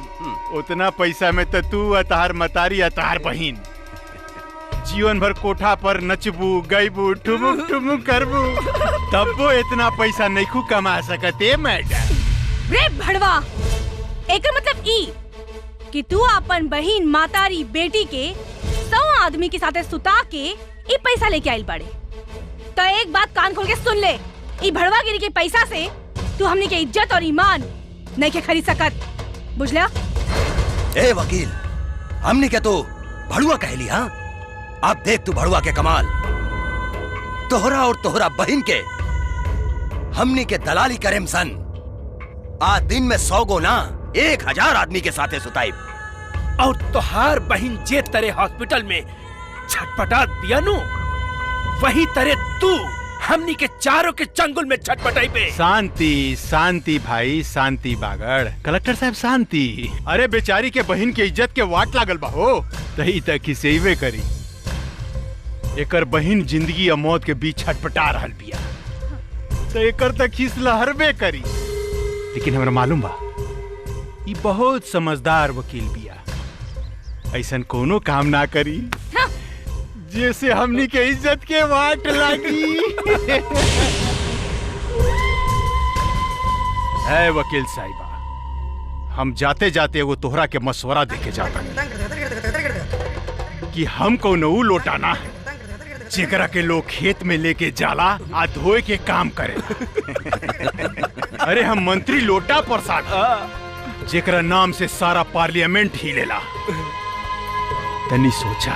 उतना पैसा में तो तू अतार मतारी अतार बहिन जीवन भर कोठा पर नचबू गईबू ठुमुक ठुमुक करबू, तब इतना पैसा नहीं खू कमा सकते मैडम। रे भड़वा, एक मतलब ई कि तू अपन बहिन मातारी बेटी के 100 आदमी के साथे सुता के ई पैसा लेके आइल बाड़े। तो एक बात कान खोल के सुन ले, ई भड़वागिरी के पैसा से तू हमनी के इज्जत और ईमान नहीं के खरीद सकत, बुझला? ए वकील, हमने क्या तो भड़ुआ कह ली? हाँ, अब देख तू भड़ुआ के कमाल। तोहरा और तोहरा बहिन के हमने के दलाली करेम सन। आज दिन में 100 गो ना 1000 आदमी के साथे सुताई। और तोहार बहिन जे तरे हॉस्पिटल में छटपटा दिया नु, वही तरे तू हमनी के चारों के चंगुल में छटपटाई पे। शांति शांति भाई, शांति बागड़। कलेक्टर साहब शांति। अरे बेचारी के बहन के इज्जत के वाट लागल बा हो, तही तक खिसेबे करी। एकर बहन जिंदगी और मौत के बीच छटपटा रहल बिया, तो एकर तक खिस लहरबे करी। लेकिन हमरा मालूम बा ई बहुत समझदार वकील बिया, ऐसन कोनो काम ना करी जैसे हमनी के इज्जत के वाट लागी। है वकील साहिबा, हम जाते जाते वो तोहरा के मशवरा देके जाता कि हम को नऊ लौटाना है जेकरा के लोग खेत में लेके जाला आ धोए के काम करे। अरे हम मंत्री लोटा प्रसाद जेकरा नाम से सारा पार्लियामेंट ही लेला। तनी सोचा,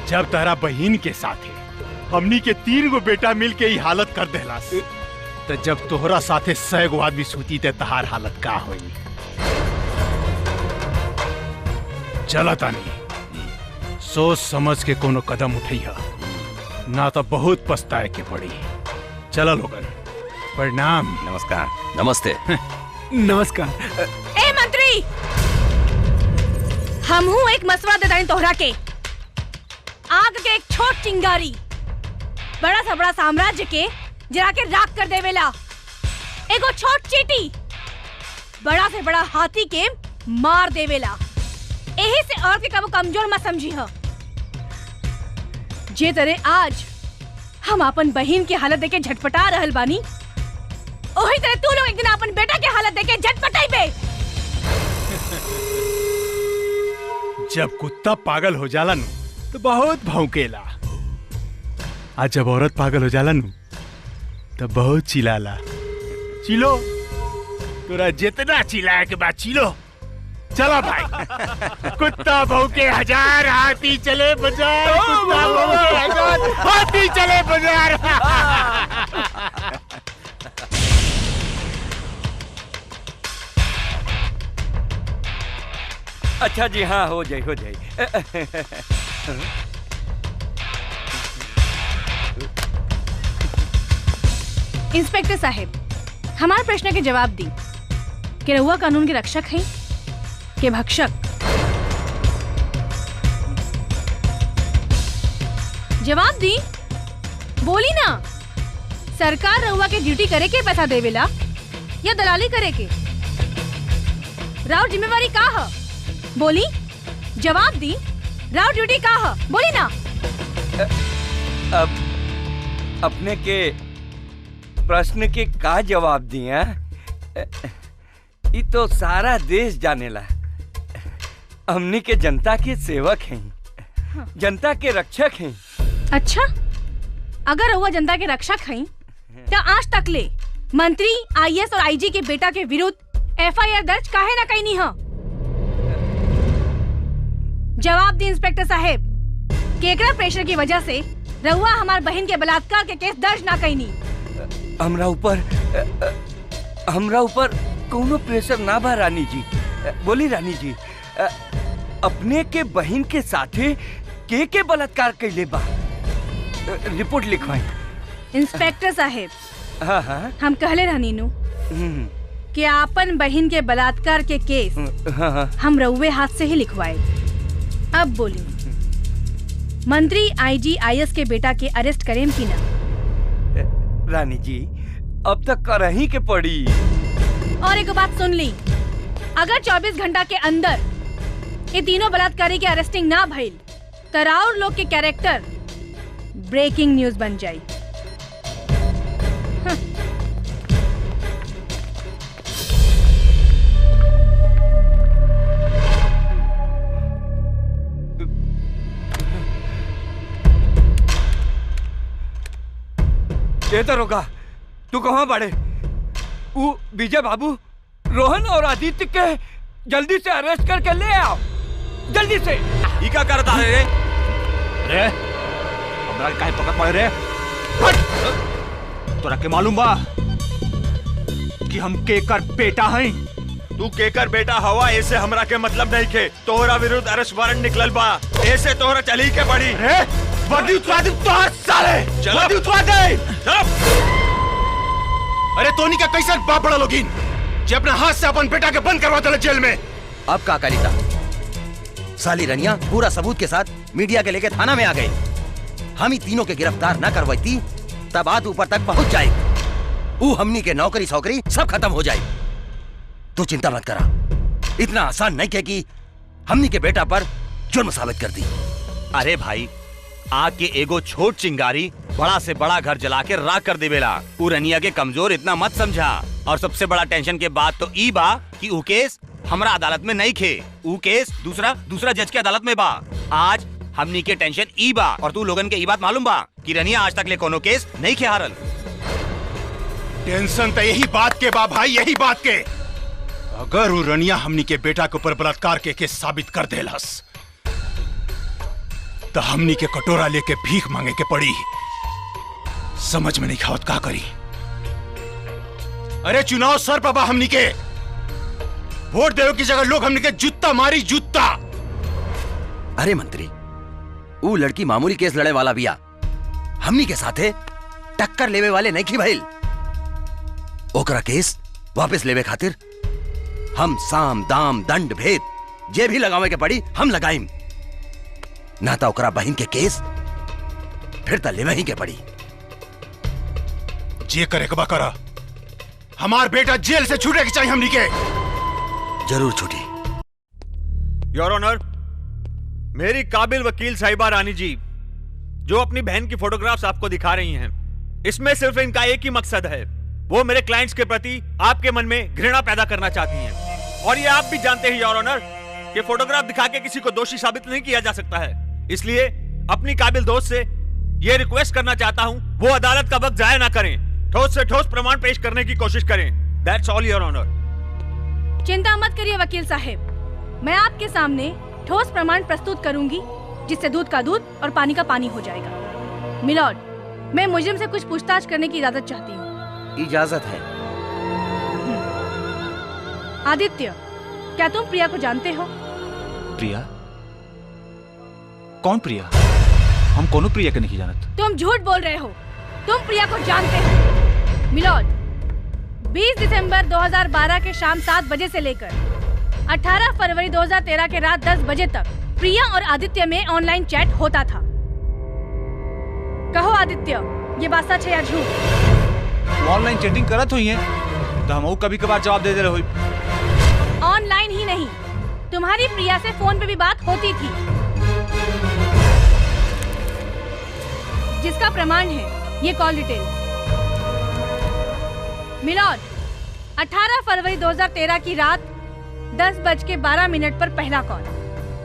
जब तारा बहिन के साथे हमनी के 3 गो बेटा मिल के ही हालत कर देहलास, तो जब तोहरा साथे 100 गो आदमी सूती ते तहार हालत का होई। चला तानी, सोच समझ के कोनो कदम उठैया, ना तो बहुत पछताए के पड़ी। चला लोगन, प्रणाम। नमस्कार। नमस्ते। नमस्कार। ए मंत्री, हम हूँ एक मशवरा दे दानी तोहरा के। आग के एक छोट चिंगारी बड़ा सा बड़ा साम्राज्य के जरा के राख कर देवेला। एगो छोट चीटी बड़ा से बड़ा हाथी के मार देवेला। यही से और के कबो कमजोर मत समझी हो। जे तरह आज हम अपन बहिन के हालत देके झटपटा रहल बानी, ओही तरह तू लोग एक दिन अपन बेटा के हालत देके झटपटाई बे। जब कुत्ता पागल हो जाला नु तो बहुत भौंकेला, आज जब औरत पागल हो जाला नु तो बहुत चिल्लाला। चिलो, तोरा जितना चिल्लाए के बाद चिलो। चला भाई। कुत्ता भौंके 1000, हाथी चले बाजार। कुत्ता भौंके 1000, हाथी चले बाजार। अच्छा जी, हाँ, हो जाए हो जाए। इंस्पेक्टर साहब, हमारे प्रश्न के जवाब दी कि रहुआ कानून के रक्षक हैं के भक्षक? जवाब दी, बोली ना। सरकार रहुआ के ड्यूटी करे के पैसा देवेला या दलाली करे के? राव जिम्मेवारी का है? बोली, जवाब दी। राव ड्यूटी का है? बोली ना। अब अपने के प्रश्न के का जवाब दिया? ये तो सारा देश जानेला। हमनी के जनता के सेवक हैं, जनता के रक्षक हैं। अच्छा, अगर रहुआ जनता के रक्षक हैं, तो आज तक ले मंत्री, आईएएस और आईजी के बेटा के विरुद्ध एफआईआर दर्ज काहे ना कईनी है? जवाब दी इंस्पेक्टर साहब कि एकरा प्रेशर की वजह से रहुआ हमार बहन के बलात्कार के केस दर्ज ना कईनी। हमरा ऊपर कोनो प्रेशर ना बा रानी जी। बोली रानी जी, अपने के बहन के साथे के बलात्कार कैले बा? रिपोर्ट लिखवाई। इंस्पेक्टर साहब, हाँ हाँ, हम कहले रहनी नु कि आपन बहन के बलात्कार के केस हम रउवे हाथ से ही लिखवाए। अब बोली, मंत्री IGIS के बेटा के अरेस्ट करें कि ना? रानी जी अब तक करही के पड़ी। और एक बात सुन ली, अगर 24 घंटा के अंदर ये तीनों बलात्कारी के अरेस्टिंग ना भइल तो राउर लोग के कैरेक्टर ब्रेकिंग न्यूज बन जाई। ये तो रोका, तू कहाँ बड़े? वो विजय बाबू, रोहन और आदित्य के जल्दी से अरेस्ट करके ले आओ, जल्दी से। ये क्या करता है रे? रे हमरा काहे पकड़ पड़े रे? तोरा के मालूम बा कि हम केकर बेटा हैं? तू केकर बेटा हवा ऐसे हमरा के मतलब नहीं के। तोहरा विरुद्ध अरेस्ट वारंट निकलल बा, ऐसे तोहरा चली के पड़ी। रे वर्दी उतरा दे तो साले, चल वर्दी उतरा दे। अरे तोनी का कैसा बाप बड़ा लोगिन जे अपने हाथ से अपन बेटा के बंद करवा दे जेल में। अब का कलिता साली रनिया पूरा सबूत के साथ मीडिया के लेके थाना में आ गए। हम ही तीनों के गिरफ्तार न करवाती तब बात ऊपर तक पहुंच जाए। वो हमनी के नौकरी सौकरी सब खत्म हो जाए। तू चिंता मत करा, इतना आसान नहीं है कि हमनी के बेटा पर जुर्म साबित कर दी। अरे भाई, आग के एगो छोट चिंगारी बड़ा से बड़ा घर जला के राख कर देवेला। उ रनिया के कमजोर इतना मत समझा। और सबसे बड़ा टेंशन के बात तो ई बा कि उ केस हमरा अदालत में नहीं खे, उ केस दूसरा जज के अदालत में बा। आज हमनी के टेंशन ई बा और तू लोगन के ई बात मालूम बा कि रनिया आज तक ले कोनो केस नहीं खे हारल। टेंशन तो यही बात के बा भाई, यही बात के। अगर वो रनिया हमनी के बेटा के ऊपर बलात्कार के केस साबित कर देलस तो हमनी के कटोरा लेके भीख मांगे के पड़ी। समझ में नहीं खावत का करी। अरे चुनाव सर पर बा हमनी के, वोट देवे की जगह लोग हमनी के जूता मारी जूता। अरे मंत्री, वो लड़की मामूली केस लड़े वाला बिया, हमनी के साथे टक्कर लेवे वाले नहीं की भइल। ओकरा केस वापस लेवे खातिर हम साम दाम दंड भेद जे भी लगावे के पड़ी हम लगाइम, ना तो ओकरा बहन के केस फिर तो लेवे ही के पड़ी। जे करे कबा करा, हमार बेटा जेल से छूटे के चाहिए हमनी के। जरूर छूटी। योर ऑनर, मेरी काबिल वकील साहिबा रानी जी जो अपनी बहन की फोटोग्राफ्स आपको दिखा रही हैं, इसमें सिर्फ इनका एक ही मकसद है, वो मेरे क्लाइंट्स के प्रति आपके मन में घृणा पैदा करना चाहती हैं। और ये आप भी जानते हैं योर ऑनर कि फोटोग्राफ दिखा के किसी को दोषी साबित नहीं किया जा सकता है। इसलिए अपनी काबिल दोस्त से ये रिक्वेस्ट करना चाहता हूं, वो अदालत का वक्त जाया ना करें, ठोस से ठोस प्रमाण पेश करने की कोशिश करें। That's all your honour. चिंता मत करिए वकील साहब, मैं आपके सामने ठोस प्रमाण प्रस्तुत करूंगी जिससे दूध का दूध और पानी का पानी हो जाएगा। मिलॉर्ड, मैं मुजरिम से कुछ पूछताछ करने की इजाजत चाहती हूँ। इजाजत है। आदित्य, क्या तुम प्रिया को जानते हो? प्रिया? कौन प्रिया? हम कोनो प्रिया के नहीं जानत। तुम झूठ बोल रहे हो, तुम प्रिया को जानते हो। मिलॉर्ड, 20 दिसंबर 2012 के शाम 7 बजे से लेकर 18 फरवरी 2013 के रात 10 बजे तक प्रिया और आदित्य में ऑनलाइन चैट होता था। कहो आदित्य, ये बात सच है या झूठ? ऑनलाइन चैटिंग करत हुई है तो हम कभी कभार जवाब दे रहे हुई। ऑनलाइन ही नहीं, तुम्हारी प्रिया से फोन पे भी बात होती थी, जिसका प्रमाण है ये कॉल डिटेल। मिलॉर्ड, 18 फरवरी 2013 की रात 10:12 पर पहला कॉल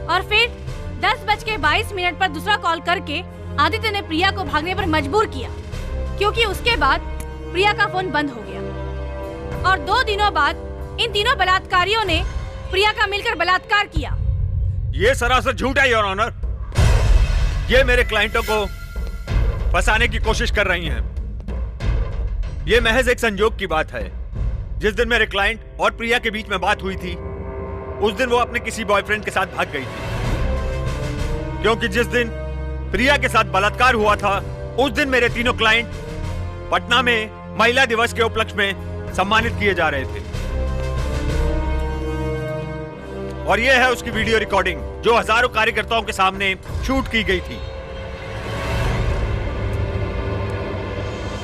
और फिर 10:22 पर दूसरा कॉल करके आदित्य ने प्रिया को भागने पर मजबूर किया, क्योंकि उसके बाद प्रिया का फोन बंद हो गया। और 2 दिनों बाद इन तीनों बलात्कारियों ने प्रिया का मिलकर बलात्कार किया। ये सरासर झूठ है योर ऑनर। ये मेरे क्लाइंटों को फंसाने की कोशिश कर रही हैं। ये महज एक संजोग की बात है। जिस दिन मेरे क्लाइंट और प्रिया के बीच में बात हुई थी, उस दिन वो अपने किसी बॉयफ्रेंड के साथ भाग गई थी, क्योंकि जिस दिन प्रिया के साथ बलात्कार हुआ था, उस दिन मेरे तीनों क्लाइंट पटना में महिला दिवस के उपलक्ष्य में सम्मानित किए जा रहे थे। और ये है उसकी वीडियो रिकॉर्डिंग जो हजारों कार्यकर्ताओं के सामने शूट की गई थी।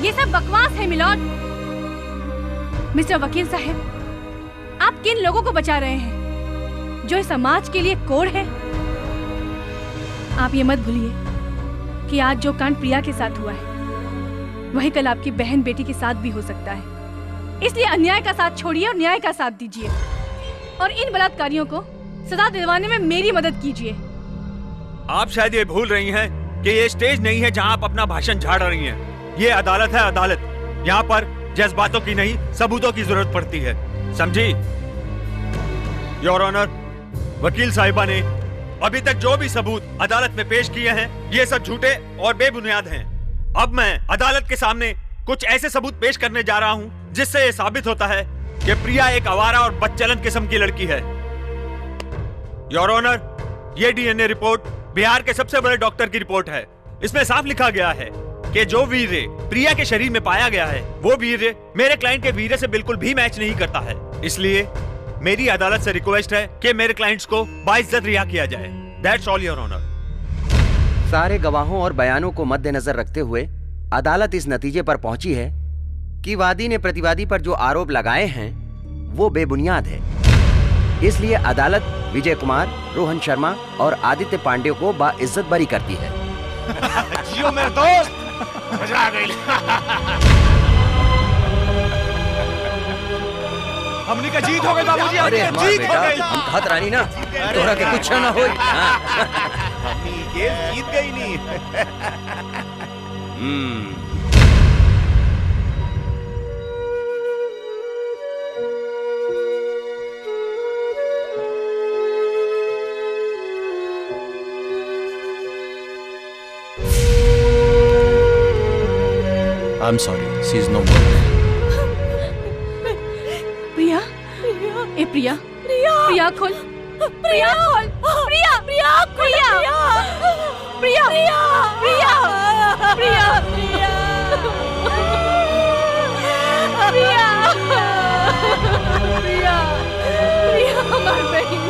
ये सब बकवास है मिलॉर्ड। मिस्टर वकील साहब, आप किन लोगों को बचा रहे हैं जो इस समाज के लिए कोड़ है? आप ये मत भूलिए कि आज जो कांड प्रिया के साथ हुआ है वही कल आपकी बहन बेटी के साथ भी हो सकता है। इसलिए अन्याय का साथ छोड़िए और न्याय का साथ दीजिए और इन बलात्कारियों को सजा दिलवाने में मेरी मदद कीजिए। आप शायद ये भूल रही हैं कि ये स्टेज नहीं है जहां आप अपना भाषण झाड़ रही हैं। ये अदालत है, अदालत। यहाँ पर जज्बातों की नहीं, सबूतों की जरूरत पड़ती है, समझी? योर ऑनर, वकील साहिबा ने अभी तक जो भी सबूत अदालत में पेश किए हैं ये सब झूठे और बेबुनियाद हैं। अब मैं अदालत के सामने कुछ ऐसे सबूत पेश करने जा रहा हूं जिससे ये साबित होता है कि प्रिया एक आवारा और बदचलन किस्म की लड़की है। योर ऑनर, ये डीएनए रिपोर्ट बिहार के सबसे बड़े डॉक्टर की रिपोर्ट है। इसमें साफ लिखा गया है कि जो वीर्य प्रिया के शरीर में पाया गया है वो वीर्य मेरे क्लाइंट के वीर्य से बिल्कुल भी मैच नहीं करता है। इसलिए मेरी अदालत से रिक्वेस्ट है कि मेरे क्लाइंट्स को बाइज्जत रिहा किया जाए। That's all your honour. सारे गवाहों और बयानों को मद्देनजर रखते हुए अदालत इस नतीजे पर पहुंची है कि वादी ने प्रतिवादी पर जो आरोप लगाए हैं वो बेबुनियाद है। इसलिए अदालत विजय कुमार, रोहन शर्मा और आदित्य पांडे को बाइज्जत बरी करती है। जियो मेरे दोस्त, मजा आ गई। हमने का जीत हो गई बाबूजी। अरे जीत हो गई। हम कहत रानी ना तोहरा के कुछ ना होई। हमनी के जीत गई नहीं। I'm sorry, she is no more. Priya, ए प्रिया, प्रिया खोल, प्रिया खोल, प्रिया, प्रिया, प्रिया, प्रिया, प्रिया, प्रिया, प्रिया, प्रिया, प्रिया, प्रिया, हमारी बहन।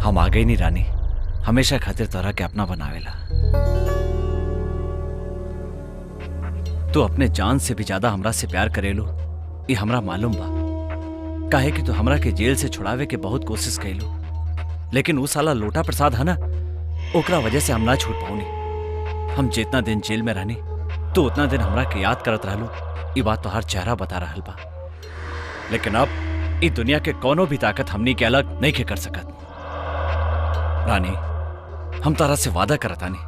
हम आ गई नहीं रानी, हमेशा खातिर तोरा के अपना बनावेला। तू अपने जान से भी ज्यादा हमरा से प्यार करेलू, ये हमरा मालूम बा। काहे कि तू हमरा के जेल से छुड़ावे के बहुत कोशिश कैलू, लेकिन वो साला लोटा प्रसाद है ना, ओकरा वजह से हम ना छूट पाऊनी। हम जितना दिन जेल में रहनी तो उतना दिन हमरा के याद करत रहलू, ये बात तो हर चेहरा बता रहल बा। लेकिन अब इस दुनिया के कोनो भी ताकत हमनी के अलग नहीं के कर सकत। रानी, हम तारा से वादा करतानी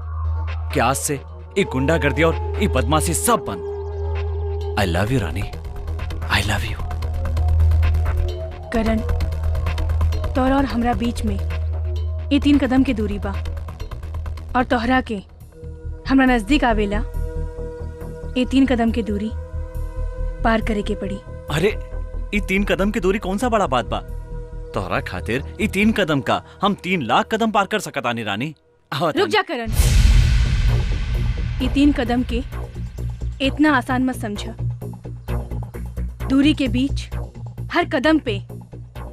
कि आज से ये गुंडागर्दी और ये बदमाशी सब बंद। I love you Rani, I love you. Karan, तोरा और हमरा बीच में ये 3 कदम की दूरी बा, और तोहरा के हमरा नजदीक आवेला ये 3 कदम की दूरी पार करे के पड़ी। अरे ये 3 कदम की दूरी कौन सा बड़ा बात बा? तोहरा खातिर ये 3 कदम का हम 3 लाख कदम पार कर सकतानी रानी। रुक जा करण, ये 3 कदम के इतना आसान मत समझा। दूरी के बीच हर कदम पे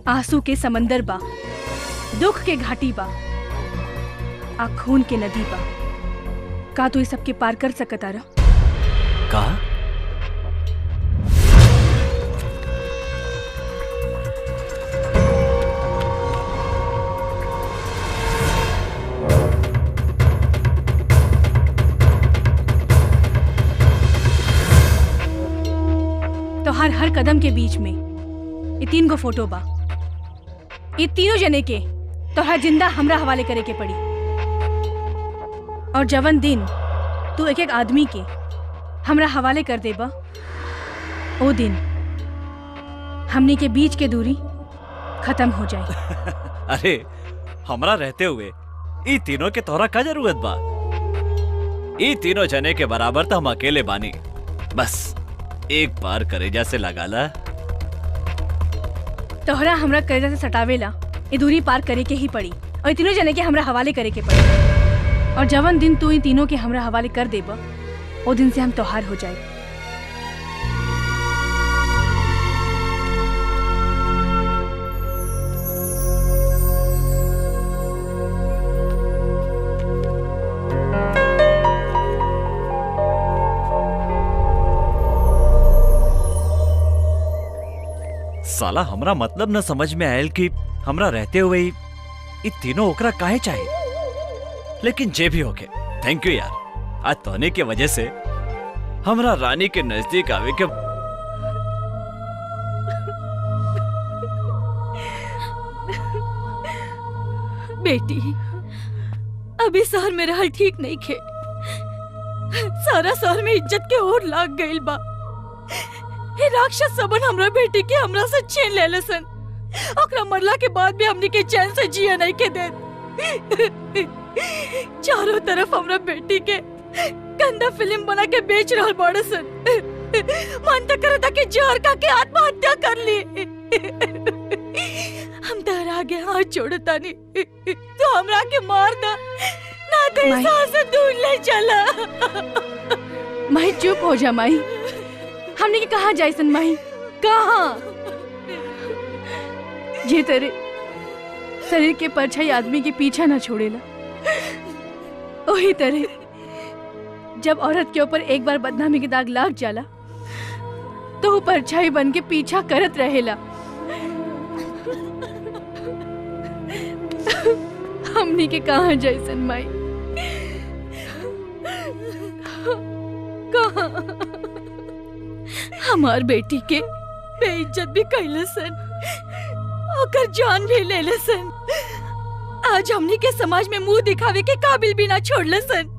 आंसू के समंदर बा, दुख के घाटी बा, आ खून के नदी बा। का तू ये सबके पार कर सकता रहा? का? तो हर कदम के बीच में ये 3 गो फोटो बा। ये तीनों जने के तो हर जिंदा हमरा हवाले करे के पड़ी। और जवन दिन तू एक एक आदमी के हमरा हवाले कर देबा, ओ दिन हमनी के बीच के दूरी खत्म हो जाए। अरे हमरा रहते हुए ये तीनों के तोहरा का जरूरत बा? ये तीनों जने के बराबर तो हम अकेले बानी। बस एक बार करेजा से लगाला। तोहरा हमरा करेजा से सटावेला ये दूरी पार करे के ही पड़ी, और ये तीनों जने के हमरा हवाले करे के पड़ी। और जवन दिन तू इन तीनों के हमरा हवाले कर देबा, ओ दिन से हम तोहार हो जाए। साला हमरा मतलब न समझ में आयल कि हमरा रहते हुए ये तीनों ओकरा काहे चाहिए। लेकिन जे भी होके थैंक यू यार, आज तोने के वजह से हमरा रानी के नजदीक आवे के। बेटी, अभी शहर में रहल ठीक नहीं खे। सारा शहर में इज्जत के ओर लाग गइल बा। हे राक्षस सबन हमरा बेटी के हमरा से छीन ले लेसन। ओकरा मरला के बाद भी हमनी के चैन से जिया नहीं के दे। चारों तरफ हमरा बेटी के गंदा फिल्म बना के बेच रहल बाड़े सन। मन तो करता कि जहर खा के आत्महत्या कर ली। हम तोहरा आगे हाथ जोड़ता नहीं, तो हमरा के मार दा, ना तो इस हाथ से दूर ले चला। माही चुप हो जा माही, हमने के कहा जाइसन माही, कहा ये तेरे शरीर के परछाई आदमी के पीछा ना छोड़ेला। वही तरह जब औरत के ऊपर एक बार बदनामी के दाग लाग जाला तो वो परछाई बन के पीछा करत रहेला। हमनी के कहा जाइसन माई, कहा हमार बेटी के बेइज्जत भी कैले सन, ओकर जान भी ले ले सन। आज हमनी के समाज में मुंह दिखावे के काबिल भी ना छोड़ले सन।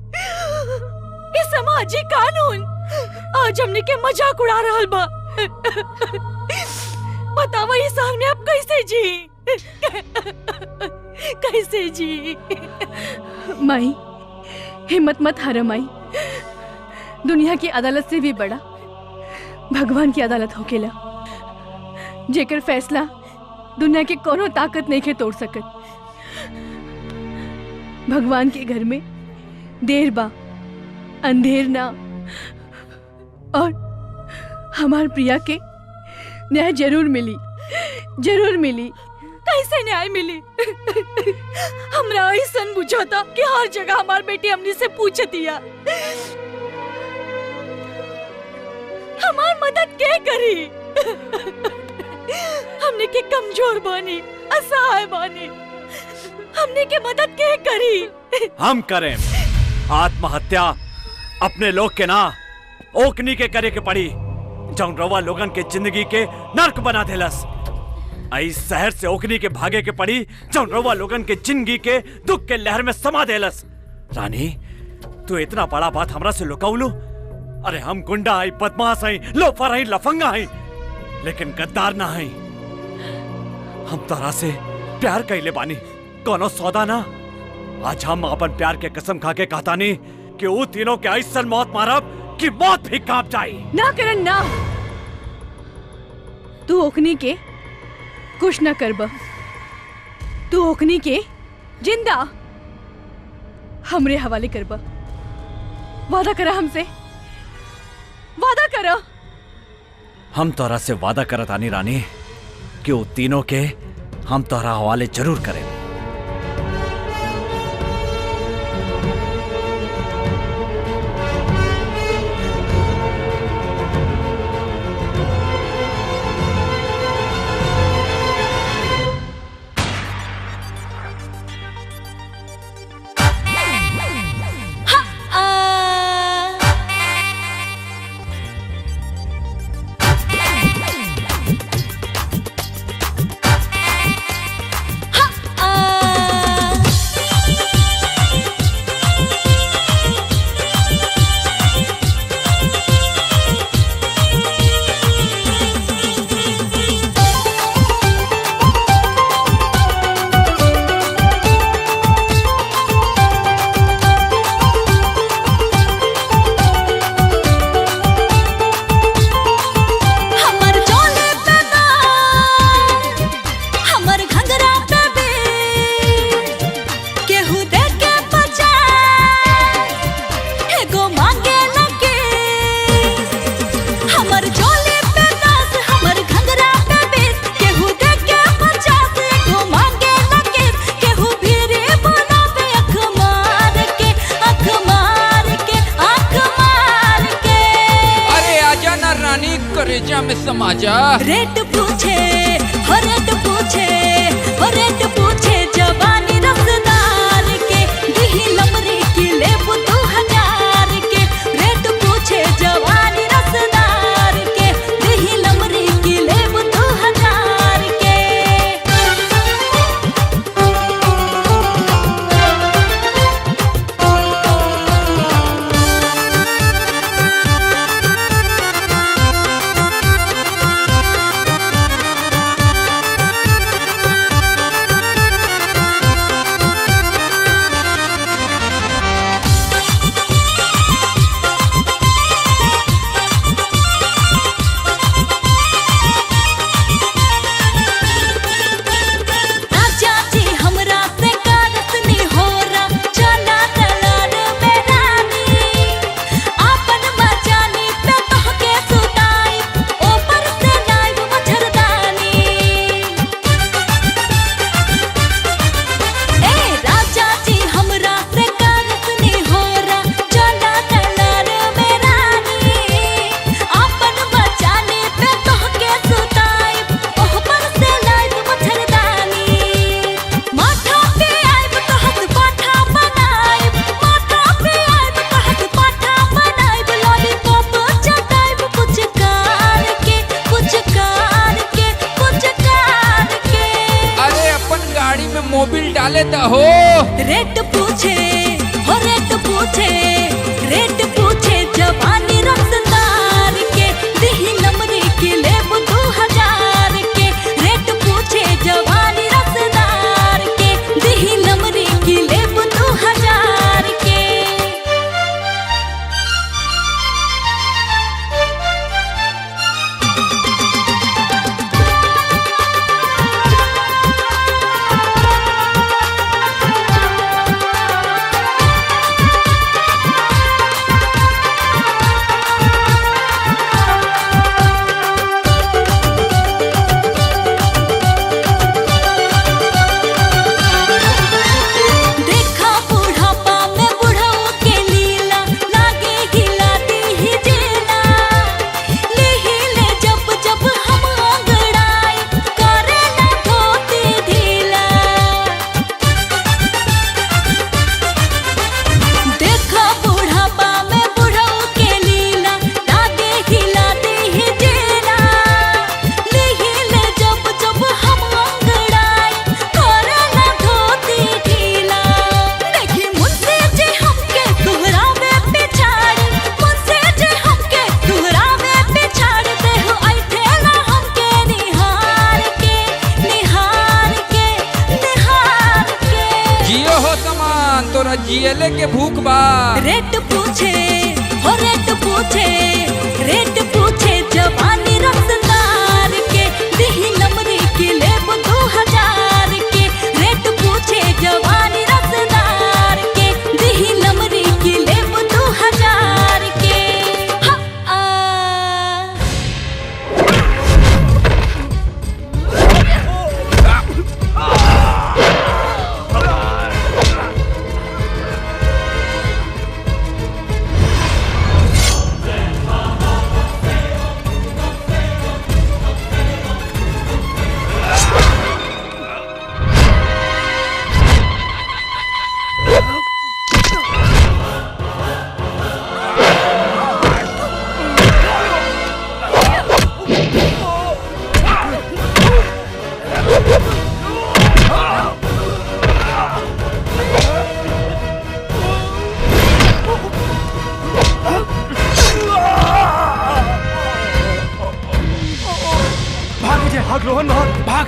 ये समाजी कानून आज हमनी के मजाक उड़ा रहल बा। बतावा इस हाल में अब कैसे जी? कैसे जी? माई हिम्मत मत हार माई, दुनिया की अदालत से भी बड़ा भगवान की अदालत होकेला, जेकर फैसला दुनिया के कोनो ताकत नहीं के तोड़ सकत। भगवान के घर में देर बा अंधेर ना, और हमार प्रिया के न्याय जरूर मिली, जरूर मिली। कैसे न्याय मिली? ऐसन बुझा था कि हर जगह हमार बेटी हमने से पूछ दिया। हमार मदद क्या करी? हमने के कमजोर बानी, असहाय बानी, हमने के मदद क्या करी? हम करें आत्महत्या अपने लोग के ना ओकनी के करे के पड़ी जौन रवा लोगन के जिंदगी के नर्क बना देलस। इस शहर से ओकनी के भागे के पड़ी जौन रवा लोगन के जिंदगी के दुख के लहर में समा देलस। रानी तू इतना बड़ा बात हमरा से लुकाउलू? अरे हम गुंडा आई, बदमाश आई, लोफर आई, लफंगा आई, लेकिन गद्दार ना आई। हम तोरा से प्यार कइले बानी, कोनो सौदा ना। आज हम अपन प्यार के कसम खा के कहता नहीं कि वो तीनों के ऐसन मौत मारब कि मौत भी कांप जाई। ना करण ना, तू ओकनी के कुछ न करब। तू ओकनी के जिंदा हमरे हवाले करब। वादा करा हमसे, वादा करा। हम तोरा से वादा करत आनी रानी कि वो तीनों के हम तोरा हवाले जरूर करें। रेट पूछे हो, रेट पूछे हो, रेट पूछे जवानी रसदार के, दिही लमरी की लेबू 2000 के। रेट पूछे जवानी रसदार के, दिही लमरी की लेबू 2000 के। मोबिल डाले तो हो। रेट पूछे हो, रेट पूछे, रेट पूछे जवानी रसदार के, दिही लमरी की लेबू 2000 के। रेट पूछे जवानी रसदार के, दिही लमरी की लेबू 2000 के। तोरा जियले के भूख बा। रेट पूछे हो रेट पूछे, रेट पूछे जवानी रफ्तार के, दिही नमरी के लेब 2000 के। रेट पूछे जवानी रफ्तार के, दिही नमरी के लेब 2000 के। भाग रोहन, भाग।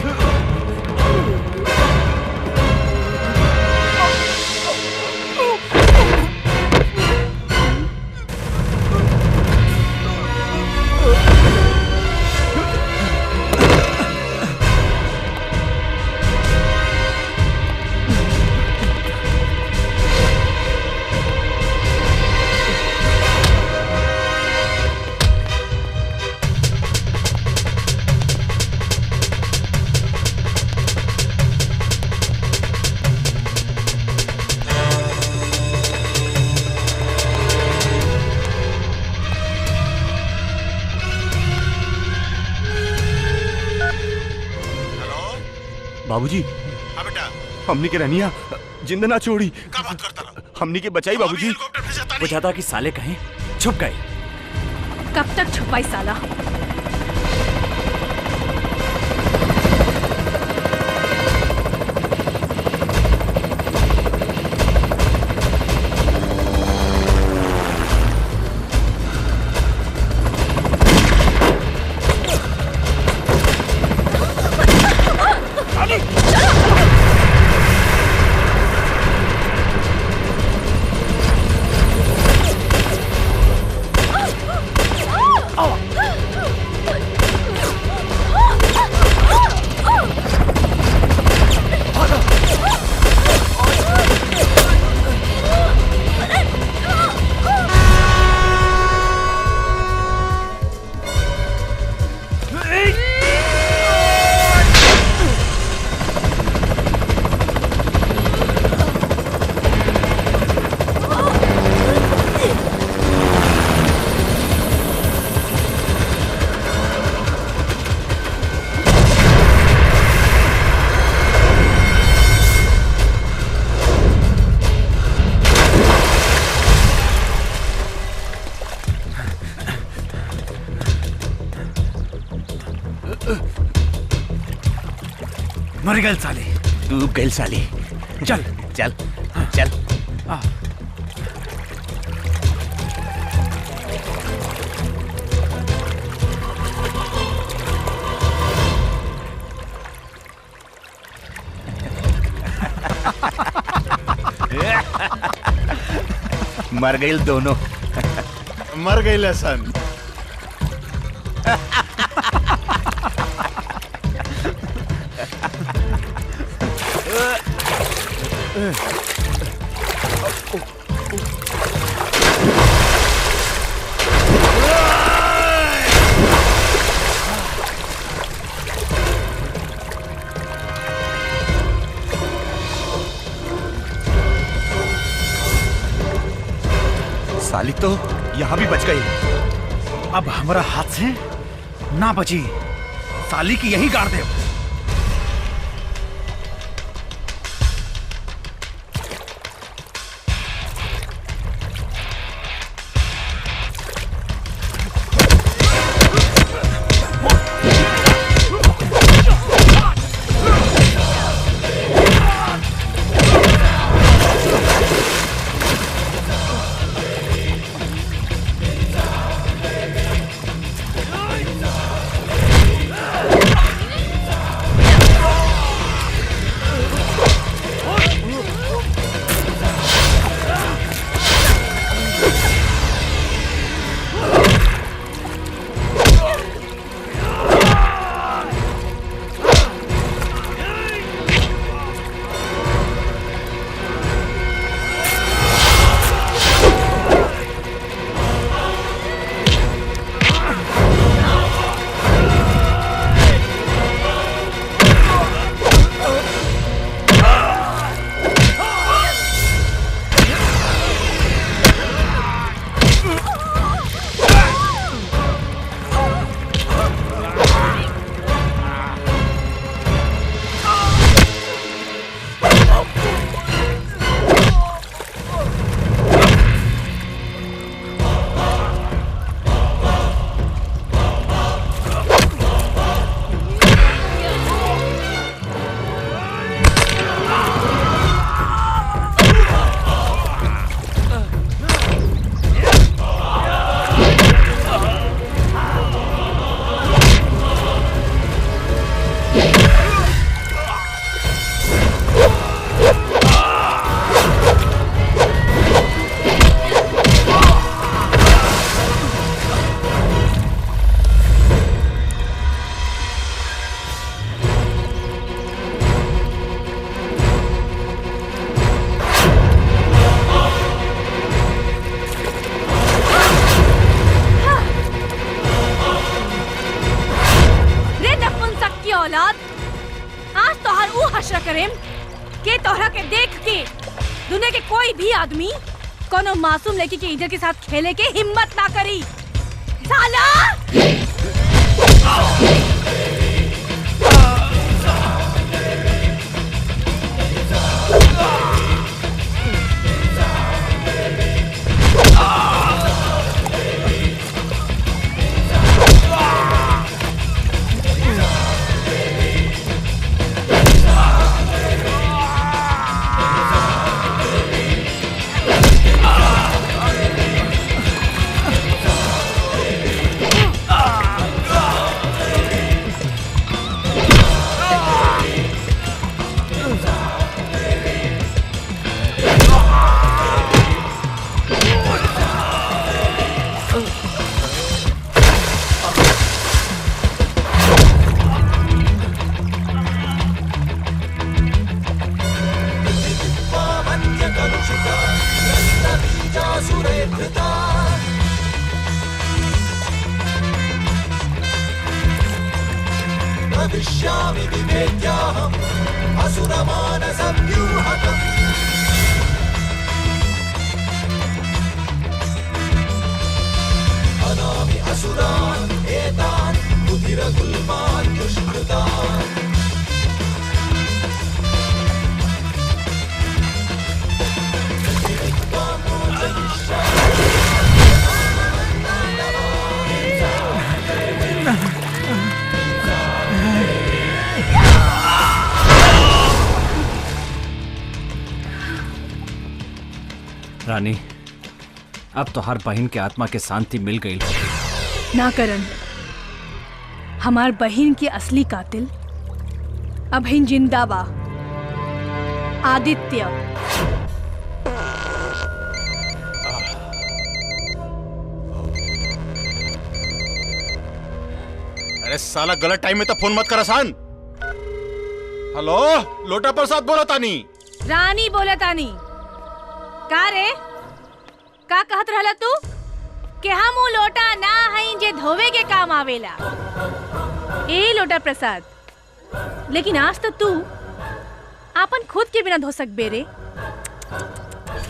बाबूजी, हाँ बेटा, हमनी के रनिया जिंदा ना छोड़ी। क्या बात करता रहा? हमनी के बचाई बाबूजी। वो ज्यादा कि साले कहीं छुप गए। कब तक छुपाई साला? मर गए साले। डूब गए साले। चल चल चल। मर गए दोनों। मर गए सन। साली तो यहाँ भी बच गई। अब हमारा हाथ से ना बची। साली की यही गाड़ दे। दुनिया के कोई भी आदमी कोनो मासूम लड़की की इज्जत के साथ खेले के हिम्मत ना करी। साला! भविष्यामि विवेक्याहम् असुरमानसव्यूहकम् हनामि असुरान् एतान् रुधिरगुल्मान् दुष्कृतान् रानी, अब तो हर बहन के आत्मा के शांति मिल गई। ना करण, हमार बहन की असली कातिल अभी जिंदा बा। आदित्य। अरे साला गलत टाइम में तो फोन मत कर आसान। हेलो, लोटा प्रसाद बोला तानी। रानी बोला तानी। का रे, का कहत रहला तू कि हम उ लोटा ना हई जे धोवे के काम आवेला। ए लोटा प्रसाद, लेकिन आज तो तू अपन खुद के बिना धो सकबे रे।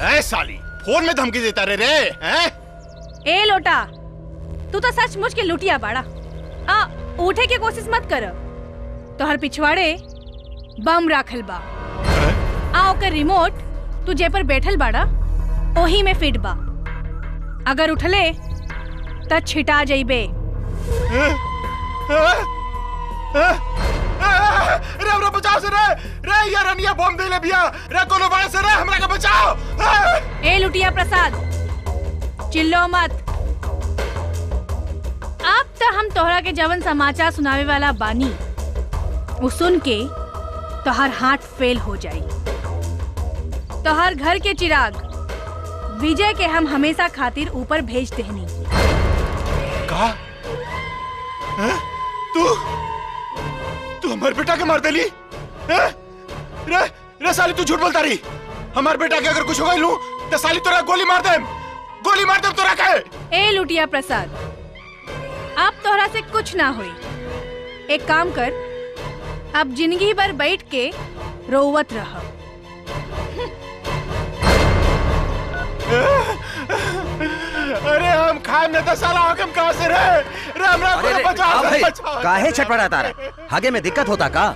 ए साली, फोन में धमकी देता रे हैं? ए लोटा, तू तो सचमुच के लुटिया बाड़ा। उठे के कोशिश मत कर, तोहर पिछवाड़े बम राखल बा। ओकर रिमोट तू जे पर बैठल बाड़ा ओही में फिट बा। अगर उठले त छिटा जाइबे। रे बचाओ से रे यार, अनिया बम दे ले बिया रे, कोनो बड़ा से रे, हमरा के बचाओ। ए लुटिया प्रसाद, चिल्लो मत। अब तो हम तोहरा के जवन समाचार सुनावे वाला बानी वो सुन के तोहर हाथ फेल हो जाई। तोहर घर के चिराग विजय के हम हमेशा खातिर ऊपर भेज देहनी। का? तू हमारे बेटा के मार देली? रे साली, तू झूठ बोलता रही। हमारे बेटा के अगर कुछ हो गई लूं तो साली तोरा गोली मार देम तोरा के। ए लुटिया प्रसाद, अब तोहरा से कुछ ना होई। एक काम कर, अब जिंदगी भर बैठ के रोवत रह। अरे हम खाए में तो साला हकम कहां से रे? रे हमरा को बचाओ। काहे छटपटाता रहे? हगे में दिक्कत होता का?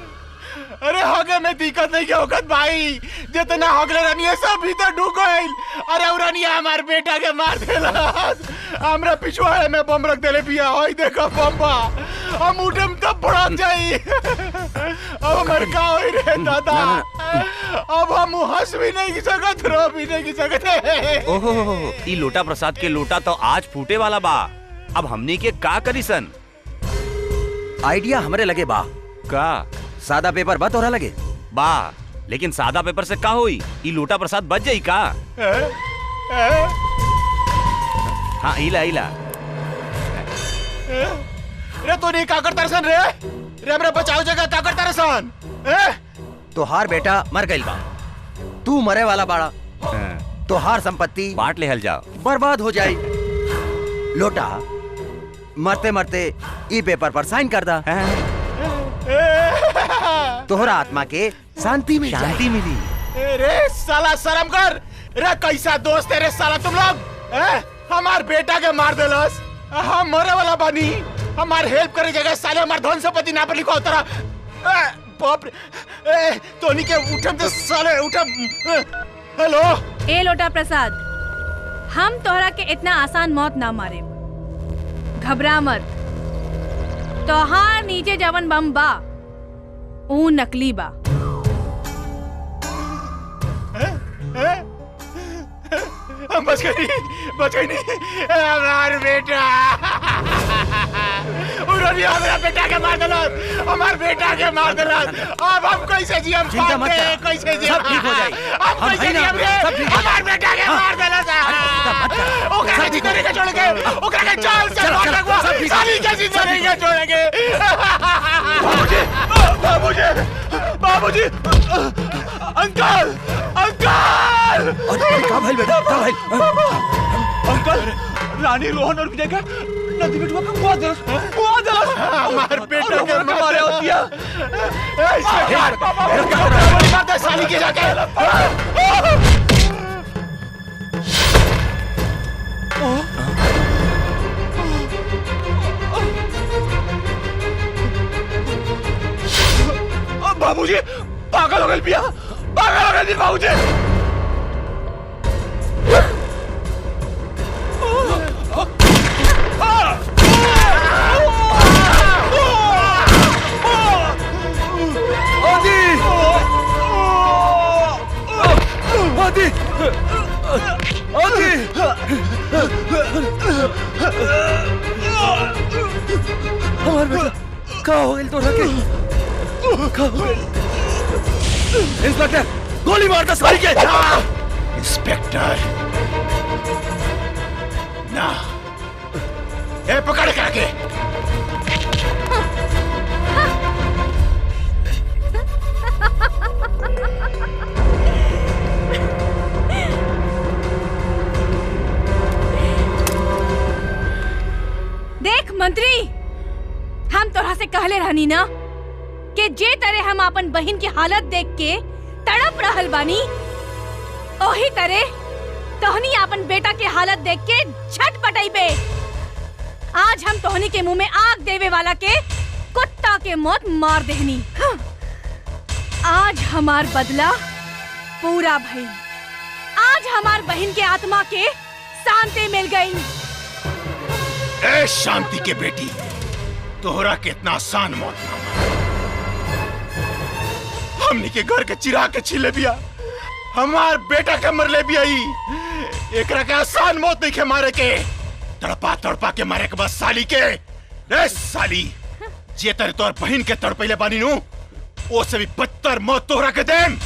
अरे हगे में दिक्कत नहीं क्या होगत भाई, जितना हगले रनिया सब भीतर ढुक गइल। अरे उरनिया हमार बेटा के मार देला। हमरा पिछवाड़े में बम रख देले बिया। होई देखो बम्बा, हम उठम तब पड़क जाई। अब हमर का होई रे दादा? अब हम हंस भी नहीं सकत, रो भी नहीं सकत। ओहो, ई लोटा प्रसाद के लोटा तो आज फूटे वाला बा। अब हमनी के का करी सन? आइडिया हमरे लगे बा। का? सादा पेपर बा तोरा लगे बा, लेकिन सादा पेपर से का होई? ई लोटा प्रसाद बच जाई का? हाँ, इला रे तो नहीं का करता सन रे? हमरा बचाओ जगह का करता सन? तोहार बेटा मर गइल बा, तू मरे वाला बाड़ा। तोहार संपत्ति बांट ले हल जाओ, बर्बाद हो जाई। लोटा, मरते मरते ई पेपर पर साइन कर दा। तोहरा आत्मा के शांति मिली। रे साला शर्म कर। रे कैसा दोस्त है रे साला तुम लोग? हमार बेटा के मार देलस, हम मरे वाला बानी। हमार हेल्प करे जगह साले हमार धन संपत्ति ना पर लिखो उतरा। बाप रे, तोनी के उठम तो साले उठम। हेलो ए लोटा प्रसाद, हम तोहरा के इतना आसान मौत ना मारे, घबरा मत। तोहार नीचे जवन बम बा ऊ नकली बा। हम बच गई नहीं। हमार बेटा उन्होंने हमारा बेटा के मार दिला, हमार बेटा के मार दिला। अब हम कैसे जी? हम चिंता मत कर, कैसे जी? सब ठीक हो जाए। हम कैसे जी? हमार बेटा के मार दिला ओकरा के जिंदा नहीं छोड़ेंगे, ओकरा के चाल से मार लगवा, साली के जिंदा नहीं छोड़ेंगे। बाबूजी अंकल का भाई बेटा, का भाई? अंकल रानी रोहन और विजय का नदी में डूबा हमारे बेटा के मारे हो दिया। बड़ी बात है साली के जाके। बाबूजी पागल हो गए पिया, पागल हो गए बाबूजी। हमारे बेटा कहाँ हो गए? तो रखे कहाँ हो गए? इंस्पेक्टर गोली मार दो सारी के। इंस्पेक्टर ना, ए पकड़ के। देख मंत्री, हम तोरा से कहले रहनी ना कि जे तरह हम अपन बहन की हालत देख के तड़प रहल बानी, ओही तरह तोहनी अपन बेटा के हालत देख के झटपटाई पे। आज हम तोहनी के मुंह में आग देवे वाला के कुत्ता के मौत मार देहनी। आज हमार बदला पूरा भई। आज हमार बहन के आत्मा के शांति मिल गई। ए शांति के बेटी, तोहरा के इतना आसान मौत ना हमनी के घर के चिराग के छीले बिया, हमार बेटा के मरले बिया। एकरा के आसान मौत नहीं के मारे के, तड़पा तड़पा के मारे के बस साली के। रे साली, जे तर तोर बहन के तड़पैले बानी नु, ओ से भी बदतर मौत तोहरा के देम।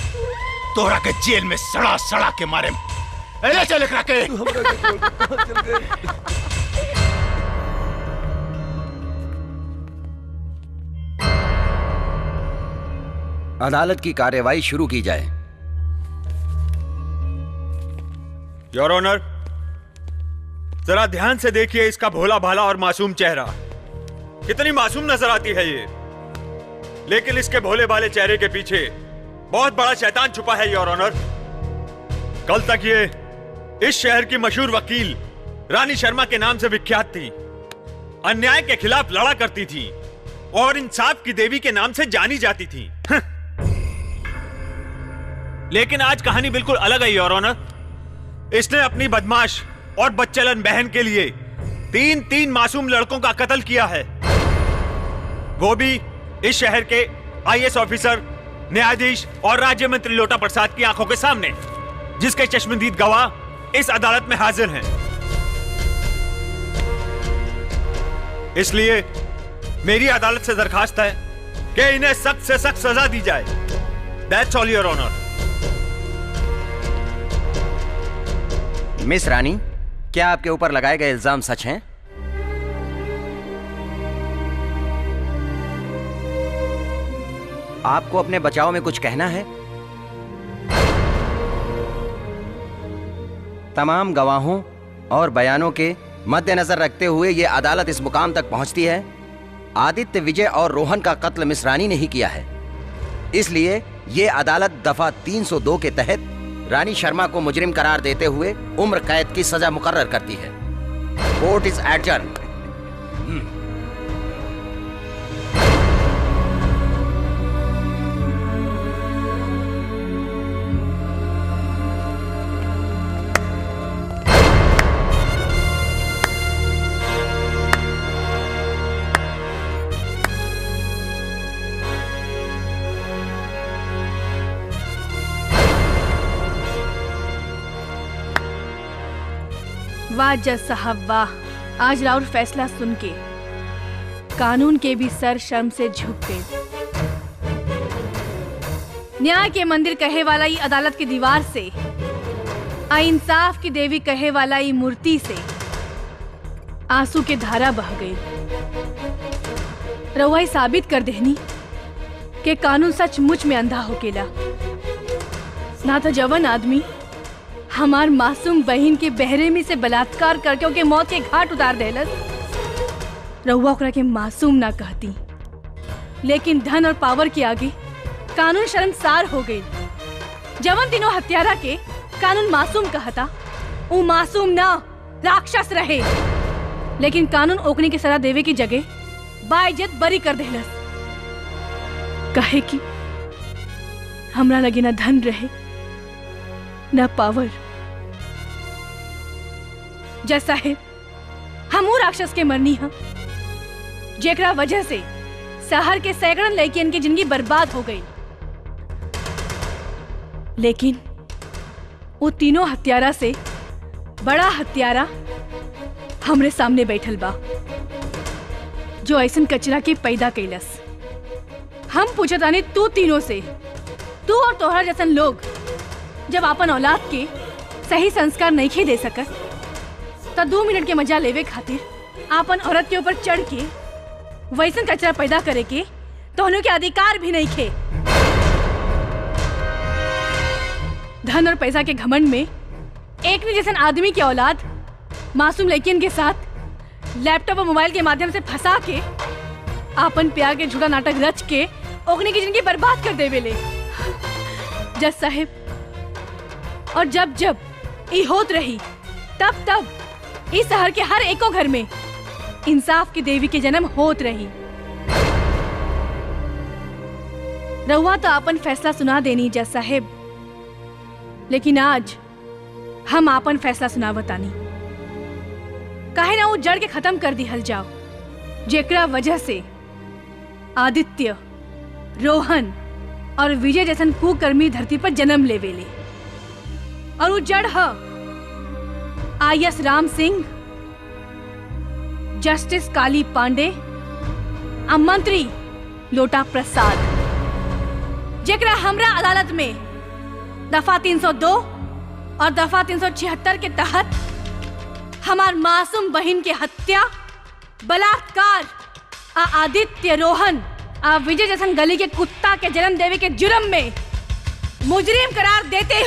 तोहरा के जेल में सड़ा सड़ा के मारे। ले चल एकरा के। अदालत की कार्यवाही शुरू की जाए। योर ऑनर, जरा ध्यान से देखिए इसका भोला भाला और मासूम चेहरा। कितनी मासूम नजर आती है ये, लेकिन इसके भोले भाले चेहरे के पीछे बहुत बड़ा शैतान छुपा है योर ऑनर। कल तक ये इस शहर की मशहूर वकील रानी शर्मा के नाम से विख्यात थी, अन्याय के खिलाफ लड़ा करती थी और इंसाफ की देवी के नाम से जानी जाती थी। लेकिन आज कहानी बिल्कुल अलग है योर ऑनर। इसने अपनी बदमाश और बच्चलन बहन के लिए 3 मासूम लड़कों का कत्ल किया है, वो भी इस शहर के आईएएस ऑफिसर, न्यायाधीश और राज्य मंत्री लोटा प्रसाद की आंखों के सामने, जिसके चश्मदीद गवाह इस अदालत में हाजिर हैं। इसलिए मेरी अदालत से दरखास्त है कि इन्हें सख्त से सख्त सजा दी जाए। That's all your honor। Miss Rani, क्या आपके ऊपर लगाए गए इल्जाम सच हैं? आपको अपने बचाव में कुछ कहना है? तमाम गवाहों और बयानों के मद्देनजर रखते हुए यह अदालत इस मुकाम तक पहुंचती है, आदित्य, विजय और रोहन का कत्ल मिस रानी ने ही किया है। इसलिए यह अदालत दफा 302 के तहत रानी शर्मा को मुजरिम करार देते हुए उम्र कैद की सजा मुकर्रर करती है। Court is adjourned. वाह जज साहब वाह, आज राउर फैसला सुन के कानून के भी सर शर्म से झुक गए। न्याय के मंदिर कहे वाला ये अदालत की दीवार से, इंसाफ की देवी कहे वाला ये मूर्ति से आंसू के धारा बह गई। रउआ साबित कर देनी कि कानून सचमुच में अंधा होकेला। ना तो जवान आदमी हमार मासूम बहन के बेरहमी से बलात्कार करके ओके मौत के घाट उतार देलस, रउआ ओकरा के मासूम ना कहती। लेकिन धन और पावर के आगे कानून शर्मसार हो गई। जवन तीनों हत्यारा के कानून मासूम कहता, वो मासूम ना राक्षस रहे। लेकिन कानून ओकनी के सजा देवे की जगह बाइज्जत बरी कर देलस। कहे कि हमरा लगे ना धन रहे ना पावर। जज साहेब, हम वो राक्षस के मरनी हम जेकरा वजह से शहर के सैकड़न लड़कियन की जिंदगी बर्बाद हो गई। लेकिन वो तीनों हत्यारा से बड़ा हत्यारा हमरे सामने बैठल बा, जो ऐसन कचरा के पैदा कैलस। हम पूछतानी तू तीनों से, तू और तोहरा जैसन लोग जब अपन औलाद के सही संस्कार नहीं खे दे सकत, तो 2 मिनट के मजा लेवे खातिर अपन औरत के ऊपर चढ़ के वैसन कचरा पैदा करे के तोहनों के अधिकार भी नहीं खे। धन और पैसा के घमंड में एक ने जैसन आदमी की औलाद मासूम लड़कियन के साथ लैपटॉप और मोबाइल के माध्यम से फंसा के अपन प्यार के झूठा नाटक रच के ओकने की जिंदगी बर्बाद कर देवे ले। जज साहेब, और जब जब ये होत रही तब तब इस शहर के हर एको घर में इंसाफ की देवी के जन्म होत रही। रउआ तो अपन फैसला सुना देनी जज साहेब, लेकिन आज हम अपन फैसला सुनावतानी। काहे ना वो जड़ के खत्म कर दिहल जाओ, जेकरा वजह से आदित्य, रोहन और विजय जैसन कुकर्मी धरती पर जन्म लेवेले। और वो जड़ है IS राम सिंह, जस्टिस काली पांडे और मंत्री लोटा प्रसाद, जेकरा हमरा अदालत में दफा 302 और दफा 376 के तहत हमार मासूम बहन के हत्या, बलात्कार आ आदित्य, रोहन आ विजय जैसन गली के कुत्ता के जन्म देवे के जुर्म में मुजरिम करार देते